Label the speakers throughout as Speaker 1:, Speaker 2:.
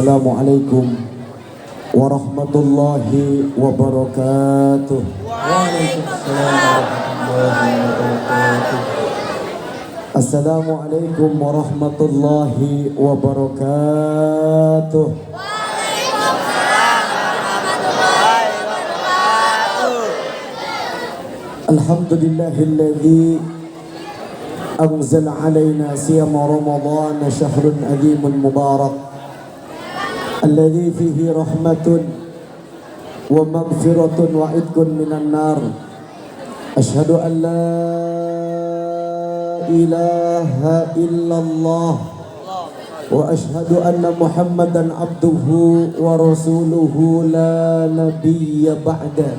Speaker 1: Assalamualaikum warahmatullahi wabarakatuh.
Speaker 2: Waalaikumsalam warahmatullahi wabarakatuh.
Speaker 1: Assalamualaikum warahmatullahi wabarakatuh.
Speaker 3: Waalaikumsalam warahmatullahi wabarakatuh.
Speaker 1: Alhamdulillahilladzi anzala alaina siyama Ramadan syahrun azimun mubarak alladzi fihi rahmatun wa maghfiratun wa idkun minan nar. Asyhadu an la ilaha illallah wa asyhadu anna Muhammadan abduhu wa rasuluhu la nabiyya ba'da.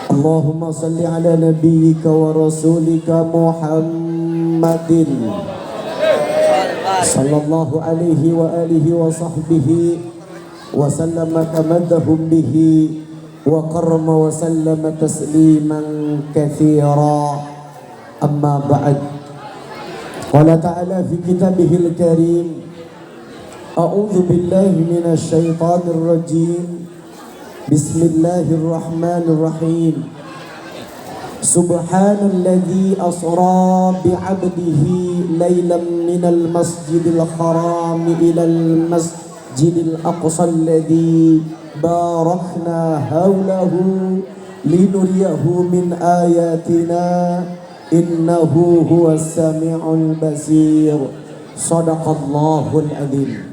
Speaker 1: Allahumma salli ala nabiyyika wa rasulika Muhammadin sallallahu alaihi wa alihi wa sahbihi wa sallama tamadahum bihi wa karma wa sallama tasliman kathira. Amma ba'd. Qala ta'ala fi kitabihil karim, a'udzu billahi minasy syaithanir rajim. Bismillahirrahmanirrahim. Subhanalladzi asra bi'abdihi laylan minal masjidil haram ilal masjidil aqsa alladzi barakna hawlahu linuriyahu min ayatina innahu huwas sami'ul basir. Shadaqallahul adzim.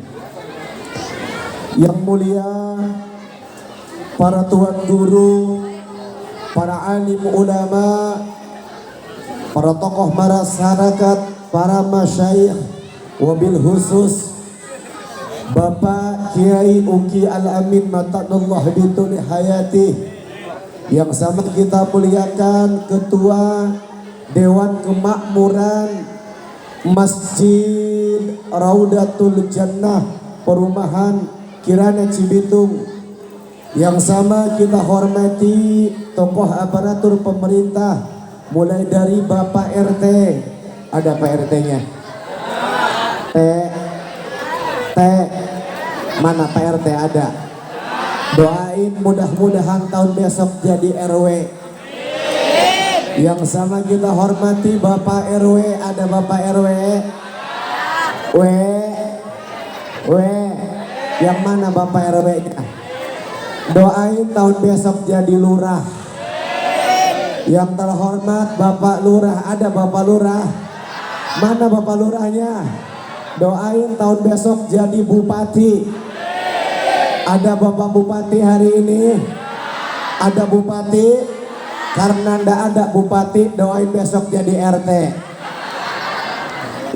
Speaker 1: Yang mulia para tuan guru, para alim ulama, para tokoh masyarakat, para masyayikh, wabil khusus Bapak Kiai Uki Al-Amin Matanullah bituli hayati, yang sama kita muliakan Ketua Dewan Kemakmuran Masjid Raudatul Jannah Perumahan Kirana Cibitung, yang sama kita hormati tokoh aparatur pemerintah, mulai dari Bapak RT. Ada Pak RT-nya? Mana Pak RT ada? Doain mudah-mudahan tahun besok jadi RW. Yang sama kita hormati Bapak RW. Ada Bapak RW? Yang mana Bapak RW-nya? Doain tahun besok jadi lurah. Yang terhormat Bapak Lurah. Ada Bapak Lurah? Mana Bapak Lurahnya? Doain tahun besok jadi bupati. Ada Bapak Bupati hari ini? Ada Bupati? Karena ndak ada Bupati, doain besok jadi RT.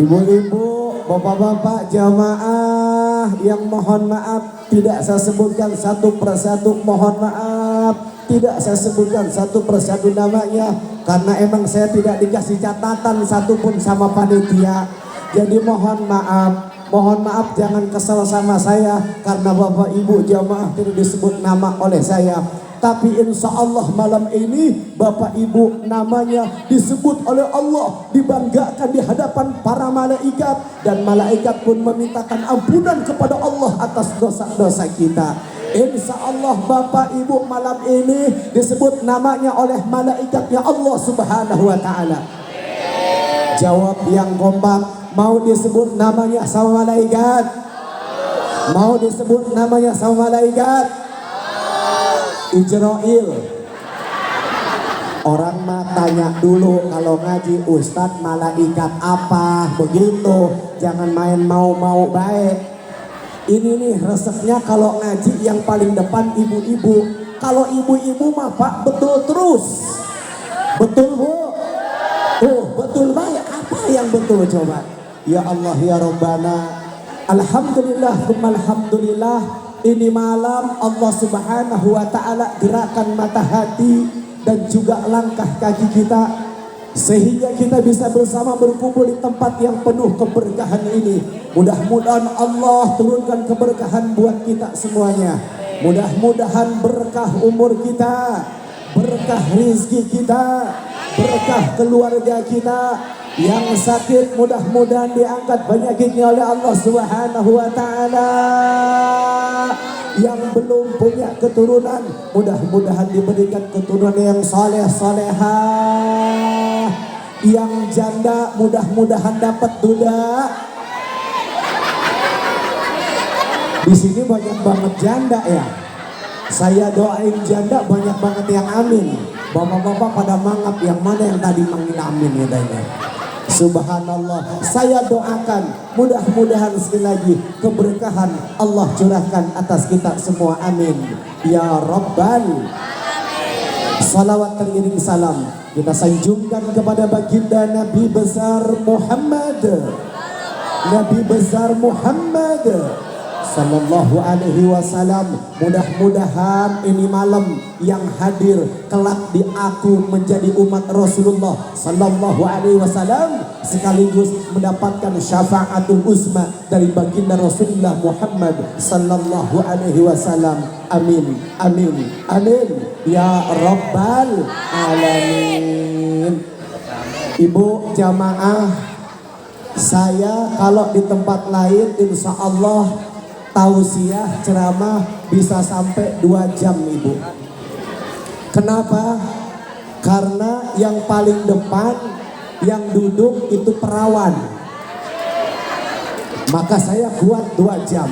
Speaker 1: Ibu-ibu, bapak-bapak, jamaah yang mohon maaf tidak saya sebutkan satu persatu, mohon maaf tidak saya sebutkan satu persatu namanya karena emang saya tidak dikasih catatan satupun sama panitia. Jadi mohon maaf jangan kesal sama saya karena bapak ibu jamaah tidak disebut nama oleh saya. Tapi insya Allah malam ini Bapak Ibu namanya disebut oleh Allah, dibanggakan di hadapan para malaikat, dan malaikat pun memintakan ampunan kepada Allah atas dosa-dosa kita. Insya Allah Bapak Ibu malam ini disebut namanya oleh malaikatnya Allah Subhanahu wa Ta'ala. Jawab yang kompak, mau disebut namanya sama malaikat? Mau disebut namanya sama malaikat? Ijroil. Orang mah tanya dulu kalau ngaji, Ustadz malaikat apa? Begitu, jangan main mau-mau baik. Ini nih resepnya kalau ngaji yang paling depan ibu-ibu. Kalau ibu-ibu mah Pak betul terus. Betul Bu? Oh betul baik. Apa yang betul coba? Ya Allah ya Rabbana, alhamdulillah alhamdulillah. Ini malam Allah Subhanahu wa Ta'ala gerakan mata hati dan juga langkah kaki kita sehingga kita bisa bersama berkumpul di tempat yang penuh keberkahan ini. Mudah-mudahan Allah turunkan keberkahan buat kita semuanya. Mudah-mudahan berkah umur kita, berkah rizki kita, berkah keluarga kita, Yang sakit mudah-mudahan diangkat penyakitnya oleh Allah Subhanahu wa taala. Yang belum punya keturunan mudah-mudahan diberikan keturunan yang saleh salehah. Yang janda mudah-mudahan dapat duda. Di sini banyak banget janda ya. Saya doain janda banyak banget yang amin. Bapak-bapak pada mangap, yang mana yang tadi manggil amin katanya. Subhanallah, saya doakan mudah-mudahan sekali lagi keberkahan Allah curahkan atas kita semua, amin ya Rabbal. Salawat teriring salam kita sanjungkan kepada baginda Nabi besar Muhammad, Nabi besar Muhammad sallallahu alaihi wasallam. Mudah-mudahan ini malam yang hadir kelak di aku menjadi umat Rasulullah sallallahu alaihi wasallam, sekaligus mendapatkan syafaatul uzma dari baginda Rasulullah Muhammad sallallahu alaihi wasallam. Amin amin amin ya rabbal alamin. Ibu jamaah, saya kalau di tempat lain insya Allah tausiah ceramah bisa sampai 2 jam ibu. Kenapa? Karena yang paling depan yang duduk itu perawan, maka saya kuat 2 jam.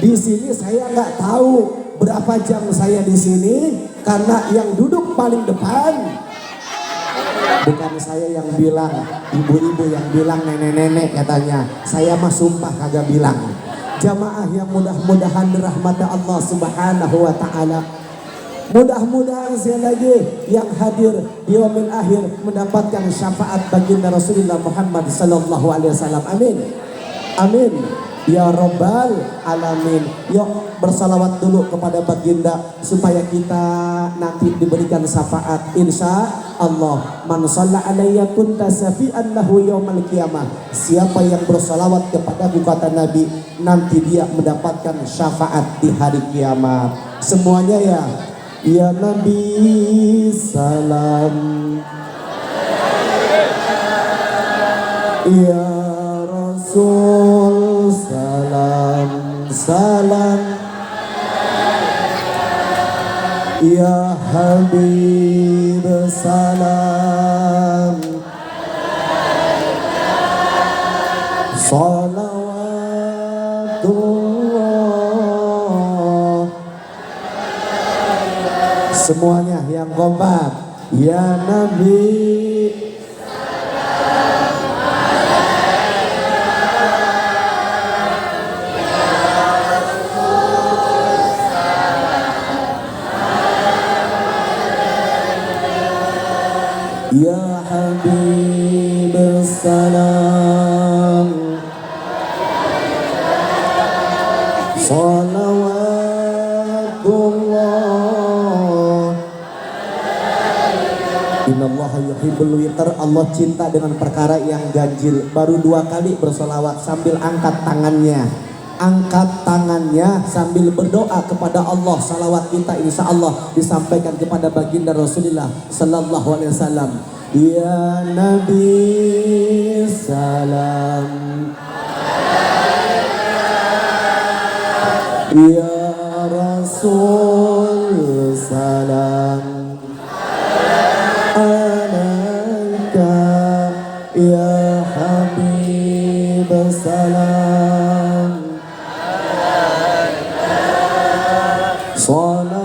Speaker 1: Di sini saya nggak tahu berapa jam saya di sini karena yang duduk paling depan. Bukan saya yang bilang, ibu-ibu yang bilang, nenek-nenek katanya. Saya mah sumpah kagak bilang. Jamaah yang mudah-mudahan dirahmati Allah Subhanahu wa taala. Mudah-mudahan sekali lagi yang hadir di yaumil akhir mendapatkan syafaat baginda Rasulullah Muhammad sallallahu alaihi wasallam. Amin. Amin. Ya Rabbal alamin. Yuk bersalawat dulu kepada baginda supaya kita nanti diberikan syafaat insya Allah. Man shalla alayya kunta syafi'an lahu yaumal qiyamah. Siapa yang bersalawat kepadaku kata Nabi, nanti dia mendapatkan syafaat di hari kiamat. Semuanya ya. Ya Nabi salam, ya Rasul salam, salam, ya Habib salam, salawatullah. Semuanya yang kompak. Ya Nabi ya Habib salam, salawatullah. Innallaha yuhibbul witar. Allah cinta dengan perkara yang ganjil. Baru 2 kali bersolawat sambil angkat tangannya. Angkat tangannya sambil berdoa kepada Allah. Salawat kita insya Allah disampaikan kepada baginda Rasulullah sallallahu alaihi wasallam. Ya Nabi salam, ya Rasul salam, alaika ya Habib salam, salawatullah.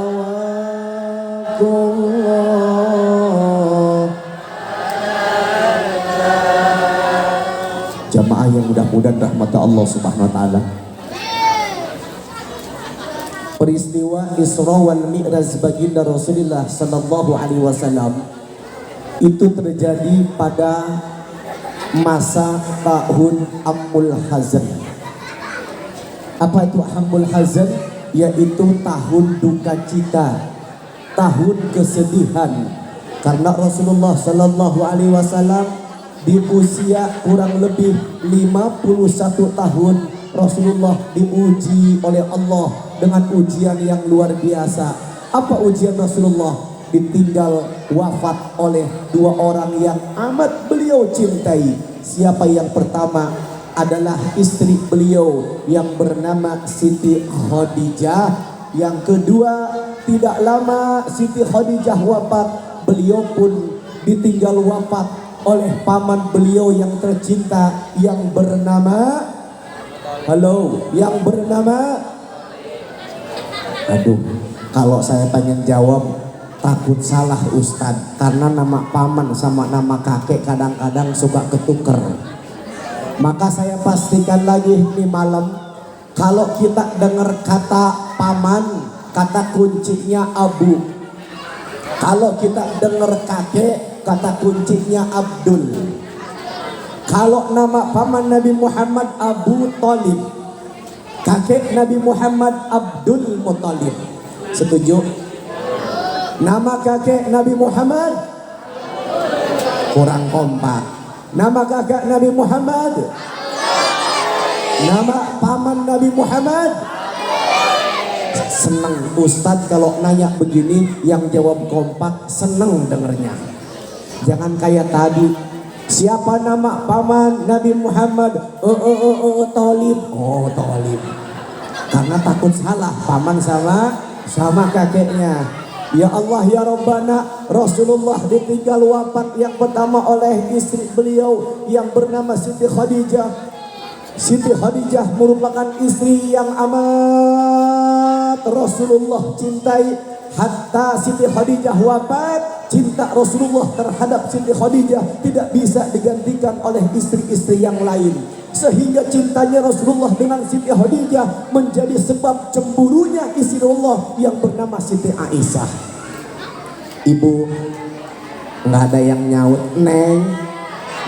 Speaker 1: Jamaah yang mudah-mudahan rahmat Allah Subhanahu wa taala. Peristiwa Isra wal Mi'raj baginda Rasulullah sallallahu alaihi wasallam itu terjadi pada masa tahun Ammul Hazan. Apa itu Ammul Hazan? Yaitu tahun duka cita, tahun kesedihan, karena Rasulullah sallallahu alaihi wasallam di usia kurang lebih 51 tahun Rasulullah diuji oleh Allah dengan ujian yang luar biasa. Apa ujian Rasulullah? ditinggal wafat oleh dua orang yang amat beliau cintai. Siapa yang pertama? Adalah istri beliau yang bernama Siti Khadijah. Yang kedua, tidak lama Siti Khadijah wafat, beliau pun ditinggal wafat oleh paman beliau yang tercinta yang bernama aduh, kalau saya pengen jawab takut salah Ustadz, karena nama paman sama nama kakek kadang-kadang suka ketuker. Maka saya pastikan lagi nih malam, kalau kita dengar kata paman, kata kuncinya Abu. Kalau kita dengar kakek, kata kuncinya Abdul. Kalau nama paman Nabi Muhammad Abu Thalib, kakek Nabi Muhammad Abdul Muthalib. Setuju? Nama kakek Nabi Muhammad kurang kompak. Nama kakak Nabi Muhammad, nama paman Nabi Muhammad. Seneng Ustadz kalau nanya begini, yang jawab kompak, seneng dengernya. Jangan kayak tadi, siapa nama paman Nabi Muhammad? Thalib. Oh, Thalib. Karena takut salah paman sama kakeknya. Ya Allah ya Rabbana, Rasulullah ditinggal wafat yang pertama oleh istri beliau yang bernama Siti Khadijah. Siti Khadijah merupakan istri yang amat Rasulullah cintai. Hatta Siti Khadijah wafat, cinta Rasulullah terhadap Siti Khadijah tidak bisa digantikan oleh istri-istri yang lain. Sehingga cintanya Rasulullah dengan Siti Khadijah menjadi sebab cemburunya istri Allah yang bernama Siti Aisyah. Ibu, nggak ada yang nyaut, Neng.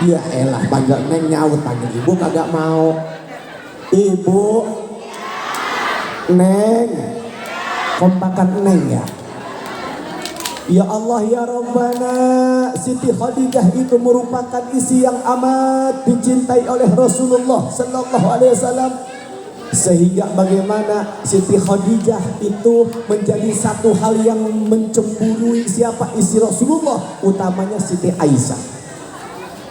Speaker 1: Ya elah, panggil Neng nyaut, panggil ibu kagak mau. Ibu, Neng, kompakan Neng ya. Ya Allah ya Rabbana, Siti Khadijah itu merupakan istri yang amat dicintai oleh Rasulullah Sallallahu Alaihi Wasallam. Sehingga bagaimana Siti Khadijah itu menjadi satu hal yang mencemburui siapa istri Rasulullah, utamanya Siti Aisyah.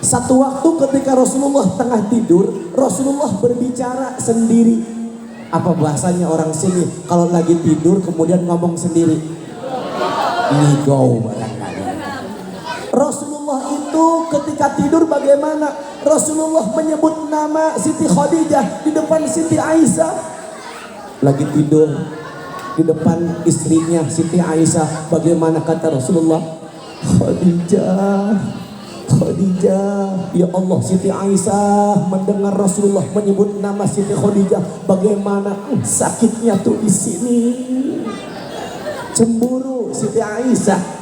Speaker 1: Satu waktu ketika Rasulullah tengah tidur, Rasulullah berbicara sendiri. Apa bahasanya orang sini kalau lagi tidur kemudian ngomong sendiri? Ngigau barangkali. Rasulullah itu ketika tidur bagaimana? Rasulullah menyebut nama Siti Khadijah di depan Siti Aisyah. Lagi tidur di depan istrinya Siti Aisyah, bagaimana kata Rasulullah? Khadijah, Khadijah. Ya Allah, Siti Aisyah mendengar Rasulullah menyebut nama Siti Khadijah, bagaimana sakitnya tuh di sini. Cemburu Siti Aisyah.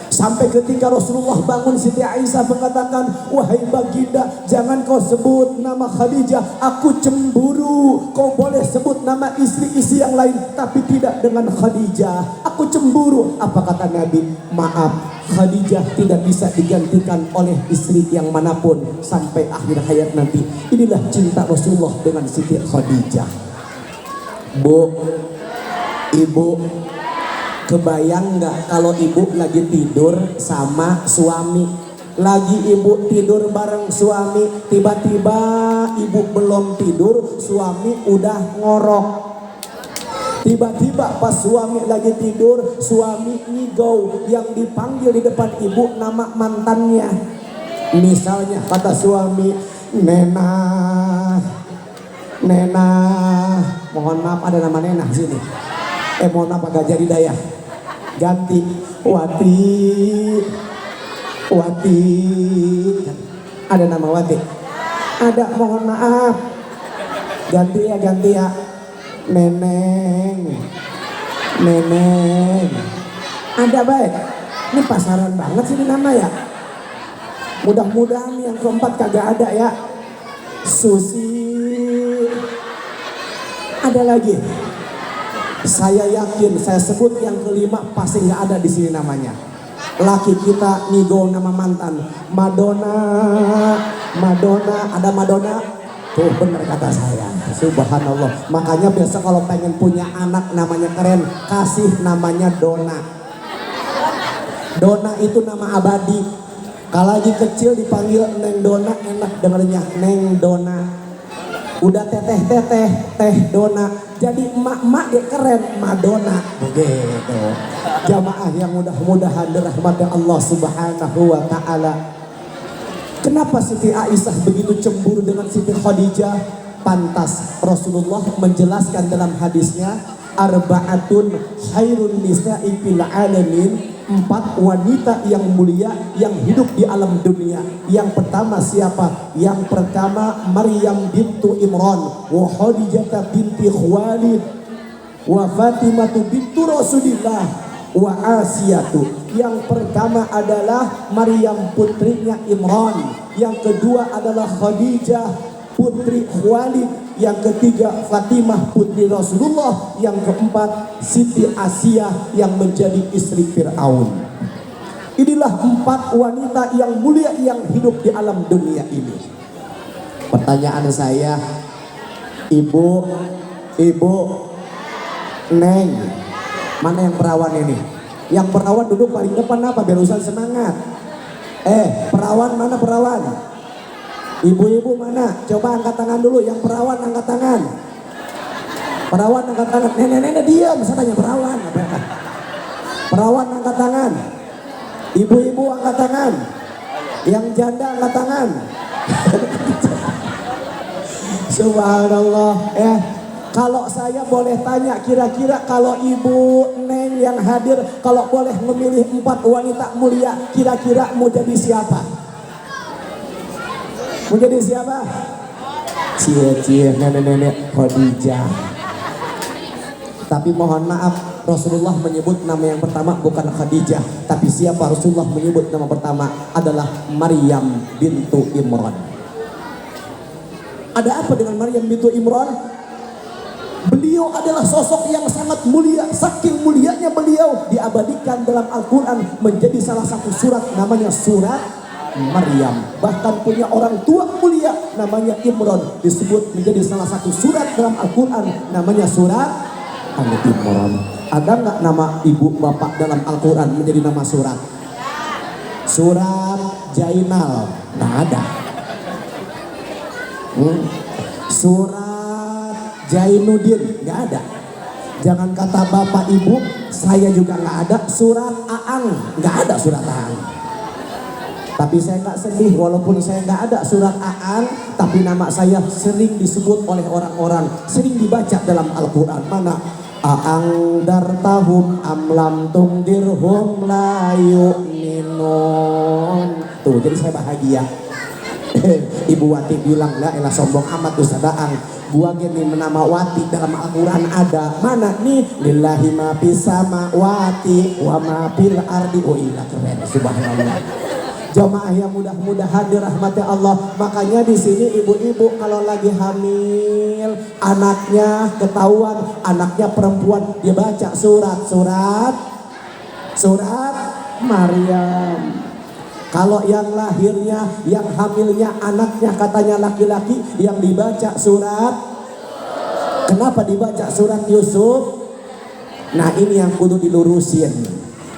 Speaker 1: Sampai ketika Rasulullah bangun, Siti Aisyah mengatakan, wahai baginda, jangan kau sebut nama Khadijah, aku cemburu. Kau boleh sebut nama istri-istri yang lain, tapi tidak dengan Khadijah. Aku cemburu. Apa kata Nabi? Maaf, Khadijah tidak bisa digantikan oleh istri yang manapun sampai akhir hayat nanti. Inilah cinta Rasulullah dengan Siti Khadijah. Bu, ibu, kebayang nggak kalau ibu lagi tidur sama suami, lagi ibu tidur bareng suami, tiba-tiba ibu belum tidur, suami udah ngorok. Tiba-tiba pas suami lagi tidur, suami ngigau, yang dipanggil di depan ibu nama mantannya. Misalnya kata suami, Nena, Nena, mohon maaf ada nama Nena sini. Mohon maaf agak jadi daya. Ganti Wati, Wati. Ada nama Wati? Ada, mohon maaf. Ganti ya. Neneng, Neneng. Ada baik. Ini pasaran banget sih ini nama ya. Mudah-mudahan yang keempat kagak ada ya. Susi. Ada lagi. Saya yakin saya sebut yang kelima pasti nggak ada di sini namanya. Laki kita ngigau nama mantan. Madonna, Madonna, ada Madonna? Tuh bener kata saya. Subhanallah. Makanya biasa kalau pengen punya anak namanya keren, kasih namanya Dona. Dona itu nama abadi. Kalau lagi kecil dipanggil Neng Dona, enak dengernya, Neng Dona. Udah teteh teh Dona. Jadi emak-emak dia keren, Madonna. Begitu. Jamaah yang mudah-mudahan dirahmati Allah Subhanahu wa taala. Kenapa Siti Aisyah begitu cemburu dengan Siti Khadijah? Pantas Rasulullah menjelaskan dalam hadisnya, arba'atun khairun nisa'i fil alamin, 4 wanita yang mulia yang hidup di alam dunia. Yang pertama siapa? Yang pertama Maryam bintu Imran, wa Khadijah binti Khuwailid, wa Fatimah bintu Rasulillah, wa Asiyatu. Yang pertama adalah Maryam putrinya Imran, yang kedua adalah Khadijah putri Khuwailid, yang ketiga Fatimah putri Rasulullah, yang keempat Siti Asiyah yang menjadi istri Fir'aun. Inilah 4 wanita yang mulia yang hidup di alam dunia ini. Pertanyaan saya, ibu, Neng, mana yang perawan ini? Yang perawan duduk paling depan apa? Biar Ustaz semangat. Perawan mana perawan? Ibu-ibu mana? Coba angkat tangan dulu. Yang perawan angkat tangan. Perawan angkat tangan. Nenek-nenek diam. Saya tanya perawan. Perawan angkat tangan. Ibu-ibu angkat tangan. Yang janda angkat tangan. Subhanallah. Kalau saya boleh tanya, kira-kira kalau Ibu Neng yang hadir, kalau boleh memilih 4 wanita mulia, kira-kira mau jadi siapa? Mau jadi siapa? Cie nenek-nenek Khadijah. Tapi mohon maaf, Rasulullah menyebut nama yang pertama bukan Khadijah, tapi siapa Rasulullah menyebut nama pertama adalah Maryam bintu Imran. Ada apa dengan Maryam bintu Imran? Beliau adalah sosok yang sangat mulia. Saking mulianya beliau diabadikan dalam Al-Quran menjadi salah satu surat, namanya surat Maryam. Bahkan punya orang tua mulia namanya Imran, disebut menjadi salah satu surat dalam Al-Quran, namanya surat Al-Imran. Ada nggak nama ibu bapak dalam Al-Quran menjadi nama surat? Surat Jainal, nggak ada. Surat Jainuddin, nggak ada. Jangan kata bapak ibu, saya juga nggak ada. Surat Aang, nggak ada surat Aang. Tapi saya nggak sedih, walaupun saya nggak ada surat Aang, tapi nama saya sering disebut oleh orang-orang, sering dibaca dalam Al-Quran. Mana? Aang dartahum amlam tungdirhum la yu'minun. Tuh, jadi saya bahagia. Ibu Wati bilang, la elah sombong amat Ustaz Aang. Gua gini menama Wati dalam Al-Quran ada. Mana nih? Lillahi ma fis samawati wa ma fil ardi. Oh iya keren, subhanallah. Jamaah yang mudah-mudahan dirahmati Allah. Makanya di sini ibu-ibu kalau lagi hamil, anaknya ketahuan, anaknya perempuan, dia baca surat Maryam. Kalau yang lahirnya, yang hamilnya anaknya katanya laki-laki, yang dibaca surat. Kenapa dibaca surat Yusuf? Nah ini yang kudu dilurusin.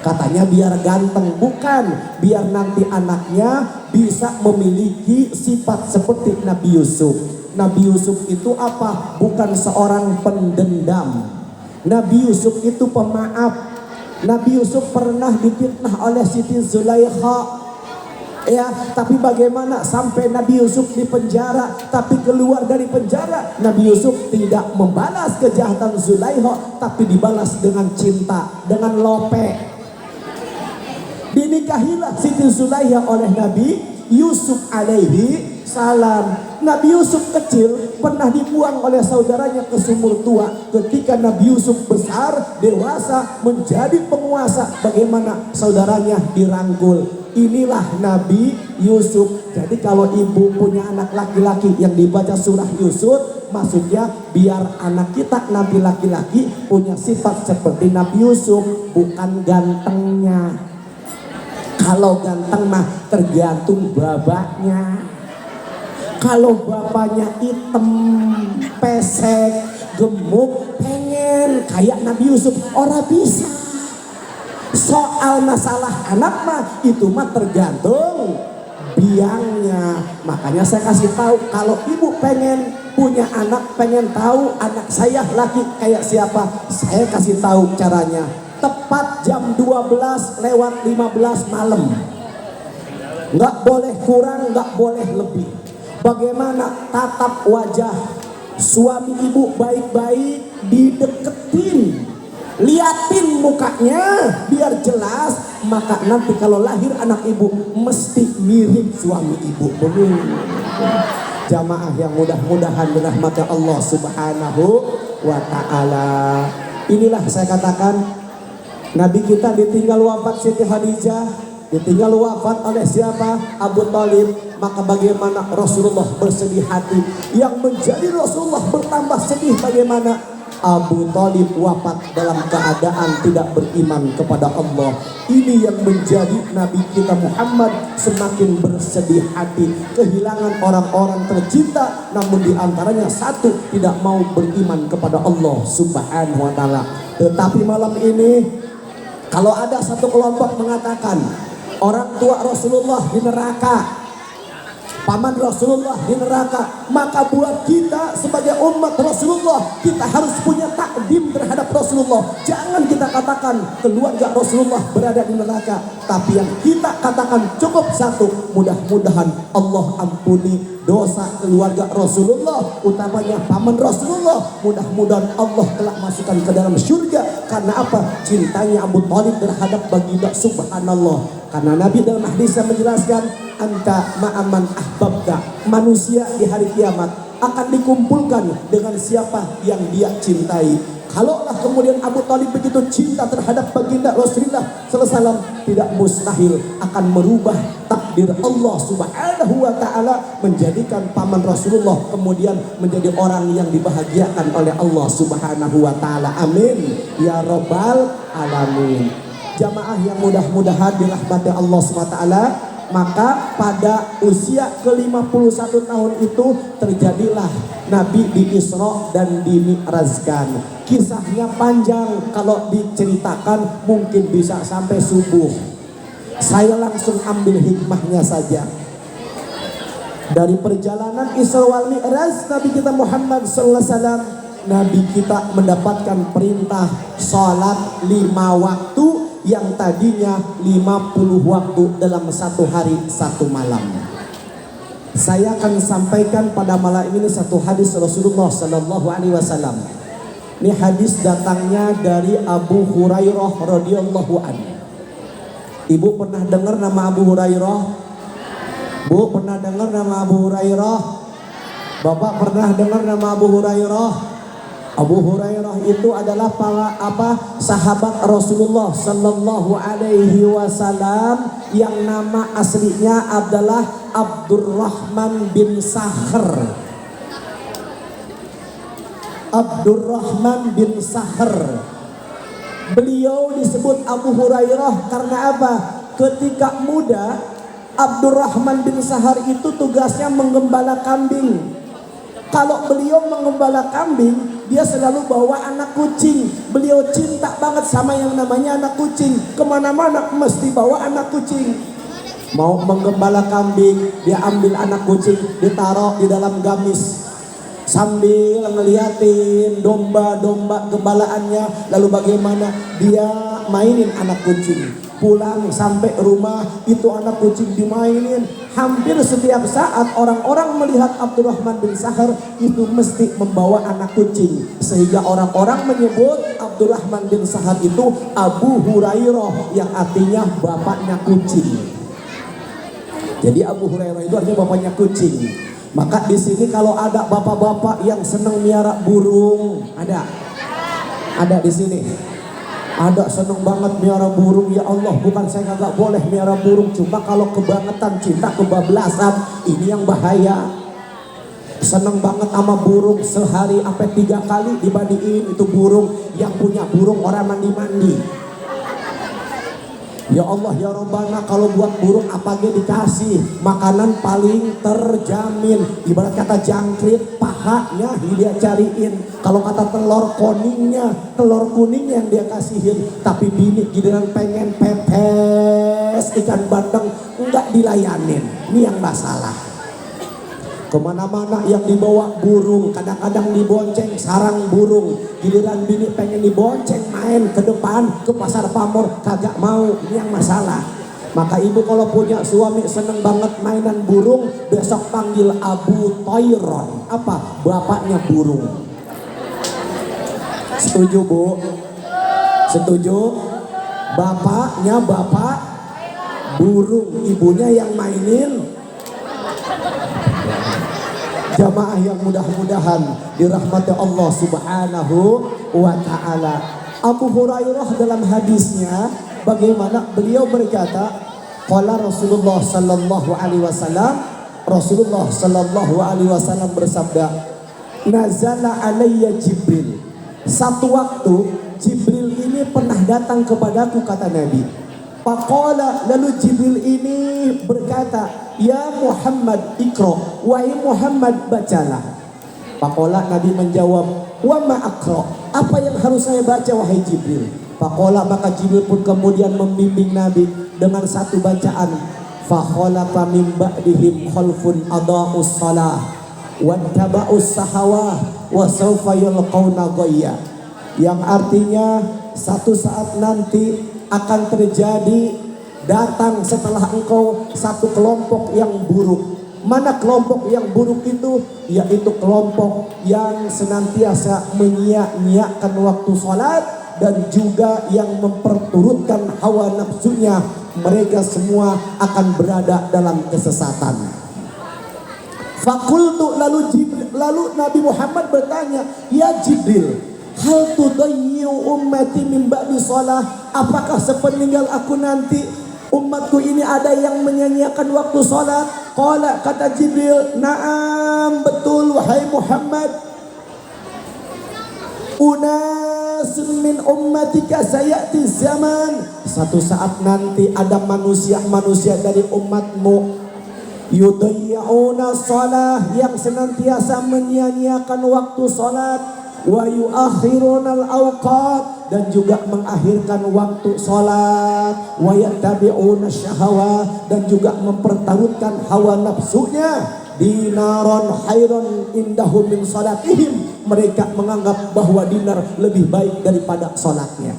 Speaker 1: Katanya biar ganteng, bukan biar nanti anaknya bisa memiliki sifat seperti Nabi Yusuf. Nabi Yusuf itu apa? Bukan seorang pendendam. Nabi Yusuf itu pemaaf. Nabi Yusuf pernah difitnah oleh Siti Zulaikha. Ya, tapi bagaimana sampai Nabi Yusuf di penjara, tapi keluar dari penjara Nabi Yusuf tidak membalas kejahatan Zulaikha, tapi dibalas dengan cinta, dengan lope. Dinikahilah Siti Zulaikha oleh Nabi Yusuf alaihi salam. Nabi Yusuf kecil pernah dibuang oleh saudaranya ke sumur tua. Ketika Nabi Yusuf besar, dewasa, menjadi penguasa, bagaimana saudaranya dirangkul. Inilah Nabi Yusuf. Jadi kalau ibu punya anak laki-laki yang dibaca surah Yusuf, maksudnya biar anak kita nanti laki-laki punya sifat seperti Nabi Yusuf, bukan gantengnya. Kalau ganteng mah tergantung babanya. Kalau bapaknya hitam, pesek, gemuk, pengen kayak Nabi Yusuf, ora bisa. Soal masalah anak mah itu mah tergantung biangnya. Makanya saya kasih tahu, kalau ibu pengen punya anak, pengen tahu anak saya laki kayak siapa, saya kasih tahu caranya. Tepat jam 12:15 malam, nggak boleh kurang, nggak boleh lebih. Bagaimana tatap wajah suami ibu baik-baik, dideketin, liatin mukanya biar jelas, maka nanti kalau lahir anak ibu mesti mirip suami ibu. Jamaah yang mudah-mudahan dirahmati Allah Subhanahu wa ta'ala. Inilah saya katakan, Nabi kita ditinggal wafat Siti Khadijah, ditinggal wafat oleh siapa? Abu Thalib. Maka bagaimana Rasulullah bersedih hati? Yang menjadi Rasulullah bertambah sedih bagaimana? Abu Thalib wafat dalam keadaan tidak beriman kepada Allah. Ini yang menjadi Nabi kita Muhammad semakin bersedih hati, kehilangan orang-orang tercinta, namun diantaranya satu tidak mau beriman kepada Allah Subhanahu wa ta'ala. Tetapi malam ini, kalau ada satu kelompok mengatakan orang tua Rasulullah di neraka, paman Rasulullah di neraka, maka buat kita sebagai umat Rasulullah, kita harus punya takdim terhadap Rasulullah. Jangan kita katakan keluarga Rasulullah berada di neraka, tapi yang kita katakan cukup satu, mudah-mudahan Allah ampuni dosa keluarga Rasulullah, utamanya paman Rasulullah. Mudah-mudahan Allah telah masukkan ke dalam surga. Karena apa? Cintanya Abu Thalib terhadap baginda. Subhanallah. Karena Nabi dalam hadisnya menjelaskan, anta ma'aman ahbabka, manusia di hari kiamat akan dikumpulkan dengan siapa yang dia cintai. Kalaulah kemudian Abu Thalib begitu cinta terhadap baginda Rasulullah SAW, tidak mustahil akan merubah takdir Allah Subhanahu wa ta'ala, menjadikan paman Rasulullah kemudian menjadi orang yang dibahagiakan oleh Allah Subhanahu wa ta'ala. Amin ya rabbal alamin. Jamaah yang mudah-mudahan dirahmati Allah Subhanahu wa ta'ala, maka pada usia ke-51 tahun itu terjadilah Nabi di Isra dan di Mi'rajkan. Kisahnya panjang, kalau diceritakan mungkin bisa sampai subuh. Saya langsung ambil hikmahnya saja. Dari perjalanan Isra wal Mi'raj Nabi kita Muhammad SAW, Nabi kita mendapatkan perintah salat 5 waktu yang tadinya 50 waktu dalam satu hari satu malam. Saya akan sampaikan pada malam ini satu hadis Rasulullah Sallallahu Alaihi Wasallam. Ini hadis datangnya dari Abu Hurairah radhiyallahu anhu. Ibu pernah dengar nama Abu Hurairah? Bu pernah dengar nama Abu Hurairah? Bapak pernah dengar nama Abu Hurairah? Abu Hurairah itu adalah sahabat Rasulullah Sallallahu Alaihi Wasallam yang nama aslinya adalah Abdurrahman bin Sahr. Abdurrahman bin Sahr. Beliau disebut Abu Hurairah karena apa? Ketika muda Abdurrahman bin Sahr itu tugasnya menggembala kambing. Kalau beliau menggembala kambing, dia selalu bawa anak kucing. Beliau cinta banget sama yang namanya anak kucing. Kemana-mana mesti bawa anak kucing. Mau menggembala kambing, dia ambil anak kucing, ditaruh di dalam gamis, sambil ngeliatin domba-domba gembalaannya. Lalu bagaimana dia mainin anak kucing. Pulang sampai rumah itu anak kucing dimainin. Hampir setiap saat orang-orang melihat Abdurrahman bin Sahr itu mesti membawa anak kucing, sehingga orang-orang menyebut Abdurrahman bin Sahr itu Abu Hurairah, yang artinya bapaknya kucing. Jadi Abu Hurairah itu artinya bapaknya kucing. Maka di sini kalau ada bapak-bapak yang senang miara burung, ada di sini. Ada seneng banget miara burung. Ya Allah, bukan saya kagak boleh miara burung, cuma kalau kebangetan cinta kebablasan, ini yang bahaya. Seneng banget sama burung, sehari sampai 3 kali dimandiin itu burung. Yang punya burung orang mandi-mandi. Ya Allah ya Rabbana, kalau buat burung apa aja dikasih makanan paling terjamin. Ibarat kata jangkrik, pahanya dia cariin. Kalau kata telur kuningnya, telur kuning yang dia kasihin. Tapi bini giliran pengen pepes ikan bandeng enggak dilayanin. Ini yang masalah. Kemana-mana yang dibawa burung, kadang-kadang dibonceng sarang burung. Giliran bini pengen dibonceng main ke depan, ke pasar pamor, kagak mau. Ini yang masalah. Maka ibu kalau punya suami seneng banget mainan burung, besok panggil Abu Toiron. Apa? Bapaknya burung. Setuju bu? Setuju? Bapaknya bapak burung, ibunya yang mainin. Jamaah yang mudah-mudahan dirahmati Allah Subhanahu wa ta'ala. Abu Hurairah dalam hadisnya bagaimana beliau berkata, qala Rasulullah sallallahu alaihi wasallam, Rasulullah sallallahu alaihi wasallam bersabda, nazala alayya Jibril. Satu waktu Jibril ini pernah datang kepadaku, kata Nabi. Faqala, lalu Jibril ini berkata, ya Muhammad ikra, wahai Muhammad bacalah. Faqala, Nabi menjawab, wa ma aqra, apa yang harus saya baca wahai Jibril? Faqala, maka Jibril pun kemudian membimbing Nabi dengan satu bacaan, fa khalafa min ba'dihim khalfun adaa'us shalah wattaba'us sahawah wa sawfa yalqauna ghayya. Yang artinya satu saat nanti akan terjadi, datang setelah engkau satu kelompok yang buruk. Mana kelompok yang buruk itu? Yaitu kelompok yang senantiasa menyia-nyiakan waktu sholat dan juga yang memperturutkan hawa nafsunya. Mereka semua akan berada dalam kesesatan. Fakultu, lalu Nabi Muhammad bertanya, ya Jibril, hal tudayyu ummati min ba'di shalah, apakah sepeninggal aku nanti umatku ini ada yang menyanyiakan waktu salat? Qala, kata Jibril, na'am, betul wahai Muhammad. Unasun min ummatika sayati zaman, satu saat nanti ada manusia-manusia dari umatmu yudayya'una shalah, yang senantiasa menyia-nyiakan waktu salat, wa yuakhirunal awqat, dan juga mengakhirkan waktu salat, wa yattabi'una syahawat, dan juga mempertaruhkan hawa nafsunya. Dinaron khairon indahum min salatihim, mereka menganggap bahwa dinar lebih baik daripada salatnya.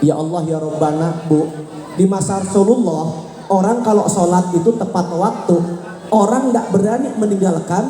Speaker 1: Ya Allah ya Rabbana, Bu, di masa Rasulullah orang kalau salat itu tepat waktu, orang tidak berani meninggalkan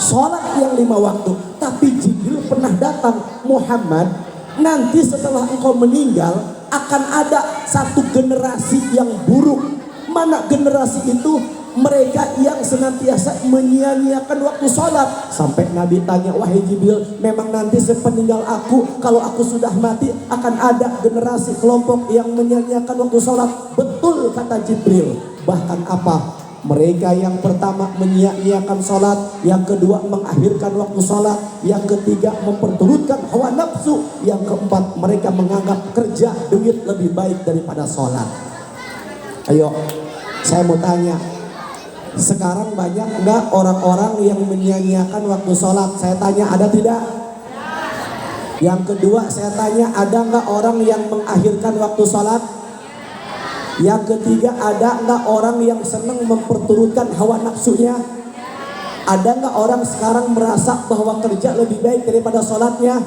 Speaker 1: sholat yang 5 waktu. Tapi Jibril pernah datang, Muhammad, nanti setelah engkau meninggal akan ada satu generasi yang buruk. Mana generasi itu? Mereka yang senantiasa menyia-nyiakan waktu sholat. Sampai Nabi tanya, wahai Jibril, memang nanti sepeninggal aku, kalau aku sudah mati, akan ada generasi kelompok yang menyia-nyiakan waktu sholat? Betul, kata Jibril. Bahkan apa? Mereka yang pertama menyia-nyiakan sholat, yang kedua mengakhirkan waktu sholat, yang ketiga memperturutkan hawa nafsu, yang keempat mereka menganggap kerja duit lebih baik daripada sholat. Ayo, saya mau tanya, sekarang banyak enggak orang-orang yang menyia-nyiakan waktu sholat? Saya tanya, ada tidak? Yang kedua saya tanya, ada enggak orang yang mengakhirkan waktu sholat? Yang ketiga, ada enggak orang yang senang memperturutkan hawa nafsunya? Ada enggak orang sekarang merasa bahwa kerja lebih baik daripada sholatnya?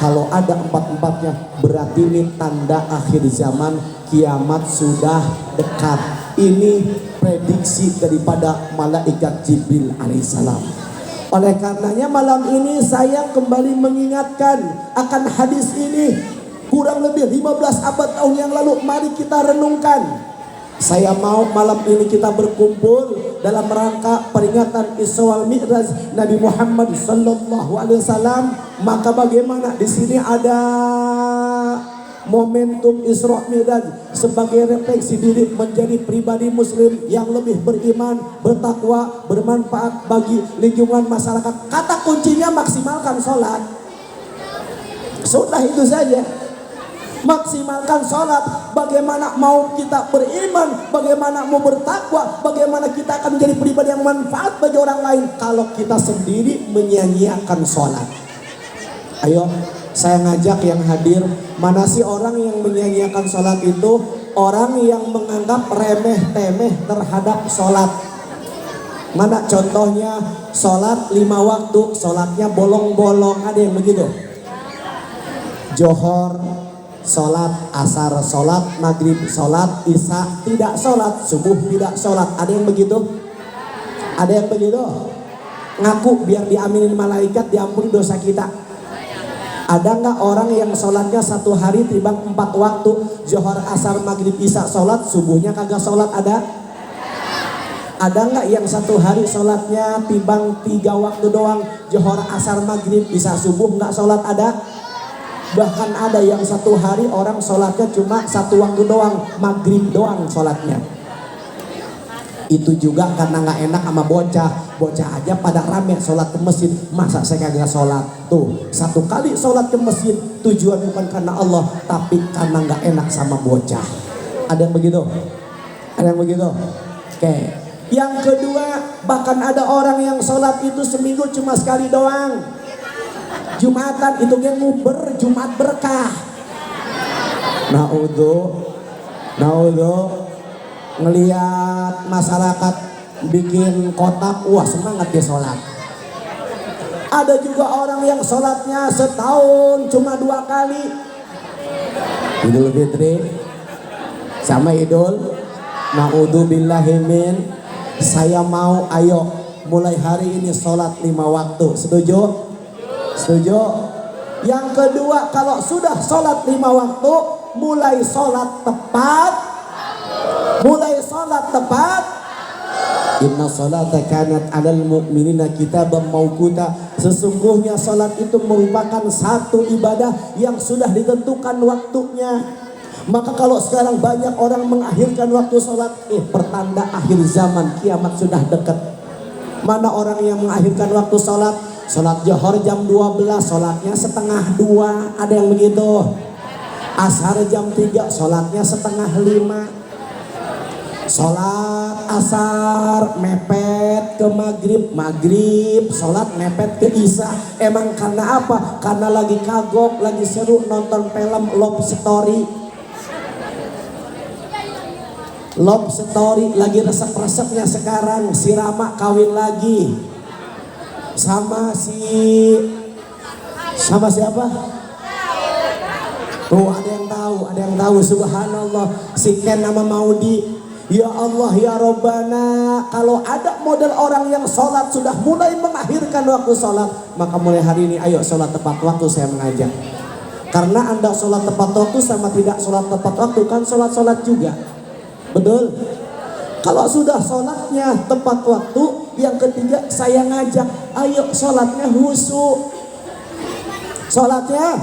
Speaker 1: Kalau ada empat-empatnya, berarti ini tanda akhir zaman, kiamat sudah dekat. Ini prediksi daripada malaikat Jibril alaihissalam. Oleh karenanya malam ini saya kembali mengingatkan akan hadis ini. Kurang lebih 15 abad tahun yang lalu, mari kita renungkan. Saya mau malam ini kita berkumpul dalam rangka peringatan Isra wal Mi'raj Nabi Muhammad sallallahu alaihi wasallam. Maka bagaimana di sini ada momentum Isra Mi'raj sebagai refleksi diri menjadi pribadi muslim yang lebih beriman, bertakwa, bermanfaat bagi lingkungan masyarakat. Kata kuncinya maksimalkan sholat. Sudah itu saja. Maksimalkan sholat. Bagaimana mau kita beriman, bagaimana mau bertakwa, bagaimana kita akan menjadi pribadi yang manfaat bagi orang lain kalau kita sendiri menyia-nyiakan sholat. Ayo, saya ngajak yang hadir, mana sih orang yang menyia-nyiakan sholat itu? Orang yang menganggap remeh-temeh terhadap sholat. Mana contohnya? Sholat 5 waktu, sholatnya bolong-bolong, ada yang begitu? Johor sholat, asar sholat, maghrib sholat, isya tidak sholat, subuh tidak sholat, ada yang begitu? Ada yang begitu? Ngaku biar diaminin malaikat, diampuni dosa kita. Ada nggak orang yang sholatnya 1 hari timbang 4 waktu, Johor, asar, maghrib, isya sholat, subuhnya kagak sholat? Ada? Ada nggak yang 1 hari sholatnya timbang 3 waktu doang, Johor, asar, maghrib, isya, subuh nggak sholat? Ada? Bahkan ada yang 1 hari orang sholatnya cuma 1 waktu doang, maghrib doang sholatnya. Itu juga karena nggak enak sama bocah. Bocah aja pada rame sholat ke masjid, masa saya kagak sholat? Tuh, 1 kali sholat ke masjid tujuan bukan karena Allah, tapi karena nggak enak sama bocah. Ada yang begitu? Ada yang begitu? Oke. Yang kedua, bahkan ada orang yang sholat itu seminggu cuma sekali doang. Jumatan itu yang nguber, Jumat berkah. Naudhu ngelihat masyarakat bikin kotak, wah semangat dia sholat. Ada juga orang yang sholatnya setahun cuma 2 kali. Idul Fitri sama Idul. Naudzubillahimin. Saya mau, ayo mulai hari ini sholat 5 waktu. Setuju? Setuju? Yang kedua, kalau sudah sholat 5 waktu, mulai sholat tepat. Mulai sholat tepat. Inna sholata kanat 'alal mu'minina kitaban mauquta. Sesungguhnya sholat itu merupakan satu ibadah yang sudah ditentukan waktunya. Maka kalau sekarang banyak orang mengakhirkan waktu sholat, pertanda akhir zaman, kiamat sudah dekat. Mana orang yang mengakhirkan waktu sholat? Sholat Johor jam 12, sholatnya setengah 2, ada yang begitu. Ashar jam 3, sholatnya setengah 5. Sholat asar mepet ke maghrib, sholat mepet ke isya. Emang karena apa? Karena lagi kagok, lagi seru nonton film Love Story, lagi resep-resepnya sekarang. Si Rama kawin lagi sama siapa? Tuh ada yang tahu, subhanallah. Si Ken nama Maudi. Ya Allah ya Robbana, kalau ada model orang yang sholat sudah mulai mengakhirkan waktu sholat, maka mulai hari ini ayo sholat tepat waktu. Saya mengajak, karena Anda sholat tepat waktu sama tidak sholat tepat waktu kan sholat juga, betul? Kalau sudah sholatnya tepat waktu, yang ketiga saya ngajak, ayo sholatnya khusyuk. Sholatnya,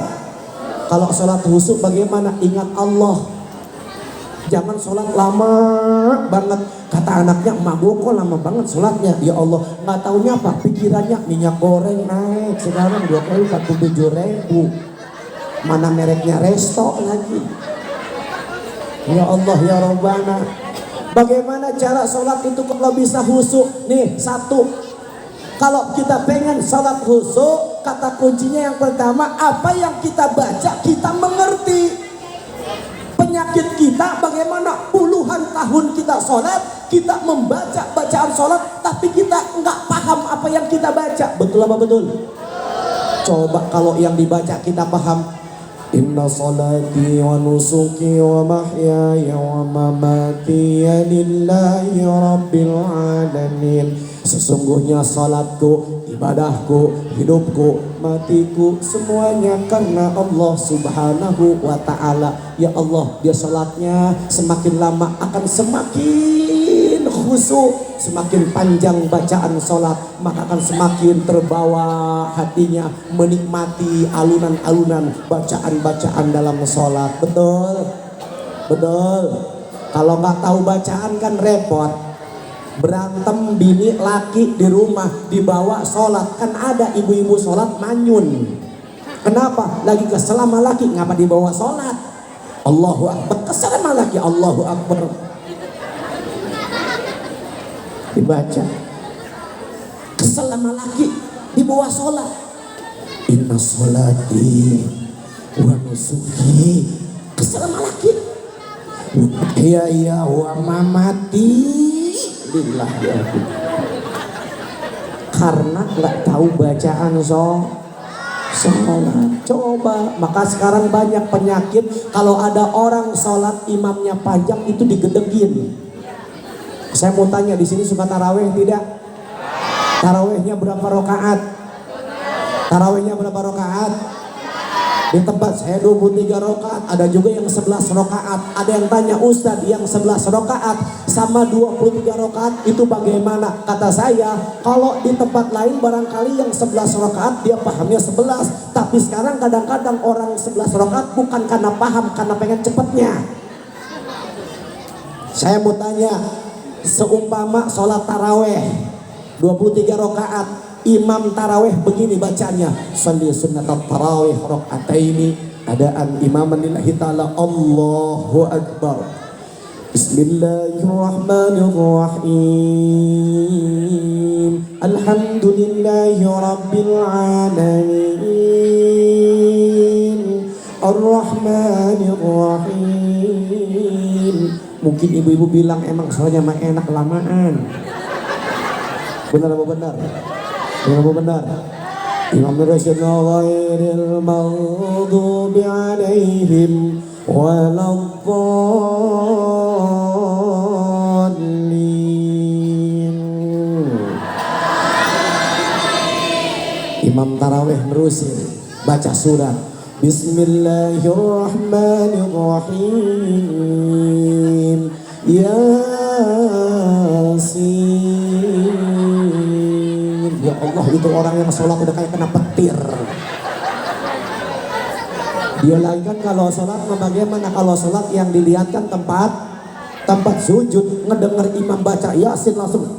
Speaker 1: kalau sholat khusyuk bagaimana? Ingat Allah. Jangan sholat lama banget. Kata anaknya, emak gue kok lama banget sholatnya. Ya Allah, gak taunya apa? Pikirannya minyak goreng naik sekarang 47.000. Mana mereknya Resto lagi. Ya Allah ya Robbana. Bagaimana cara sholat itu kalau bisa khusyuk? Nih, 1. Kalau kita pengen sholat khusyuk, kata kuncinya yang pertama, apa yang kita baca kita mengerti. Penyakit kita bagaimana puluhan tahun kita sholat, kita membaca bacaan sholat, tapi kita nggak paham apa yang kita baca. Betul apa betul? Coba kalau yang dibaca kita paham. Inna salati wa nusuki wa mahyaya wa mamati lillahi rabbil alamin. Sesungguhnya salatku, ibadahku, hidupku, matiku, semuanya karena Allah subhanahu wa ta'ala. Ya Allah, dia salatnya semakin lama akan semakin khusyuk. Semakin panjang bacaan salat, maka akan semakin terbawa hatinya menikmati alunan-alunan bacaan-bacaan dalam salat. Betul? Betul. Kalau nggak tahu bacaan kan repot. Berantem bini laki di rumah dibawa sholat, kan ada ibu-ibu sholat manyun. Kenapa? Lagi kesel sama laki, ngapa dibawa sholat? Allahu Akbar, kesana lagi Allahu Akbar. Dibaca. Keselama lagi di bawah sholat. Inna sholati wa nusuki. Keselama lagi. Ya wa mamati lillahi. Karena nggak tahu bacaan sholat. Coba, maka sekarang banyak penyakit kalau ada orang sholat imamnya panjang itu digedegin. Saya mau tanya, di sini suka taraweh tidak? Tarawehnya berapa rakaat? Tarawehnya berapa rakaat? Di tempat saya 23 rakaat, ada juga yang 11 rakaat. Ada yang tanya, Ustadz, yang 11 rakaat sama 23 rakaat itu bagaimana? Kata saya, kalau di tempat lain barangkali yang 11 rakaat dia pahamnya 11. Tapi sekarang kadang-kadang orang 11 rakaat bukan karena paham, karena pengen cepetnya. Saya mau tanya, seumpama sholat taraweh 23 rakaat, imam taraweh begini bacanya, sholli sunnat tarawih rakaataini, adaan imaman lillahi ta'ala, Allahu Akbar, Bismillahirrahmanirrahim, Alhamdulillahi Rabbil Alamin, Ar-Rahmanirrahim. Mungkin ibu-ibu bilang emang soalnya mah enak lamaan. Benar apa benar? Benar apa benar? Imam Rasulullah ghairil maghdubi alaihim waladdallin. Imam tarawih merusil baca surat Bismillahirrahmanirrahim, Yasin. Ya Allah, itu orang yang sholat udah kayak kena petir. Dia lagi kan kalau sholat, bagaimana kalau sholat yang dilihatkan tempat sujud, ngedenger imam baca Yasin langsung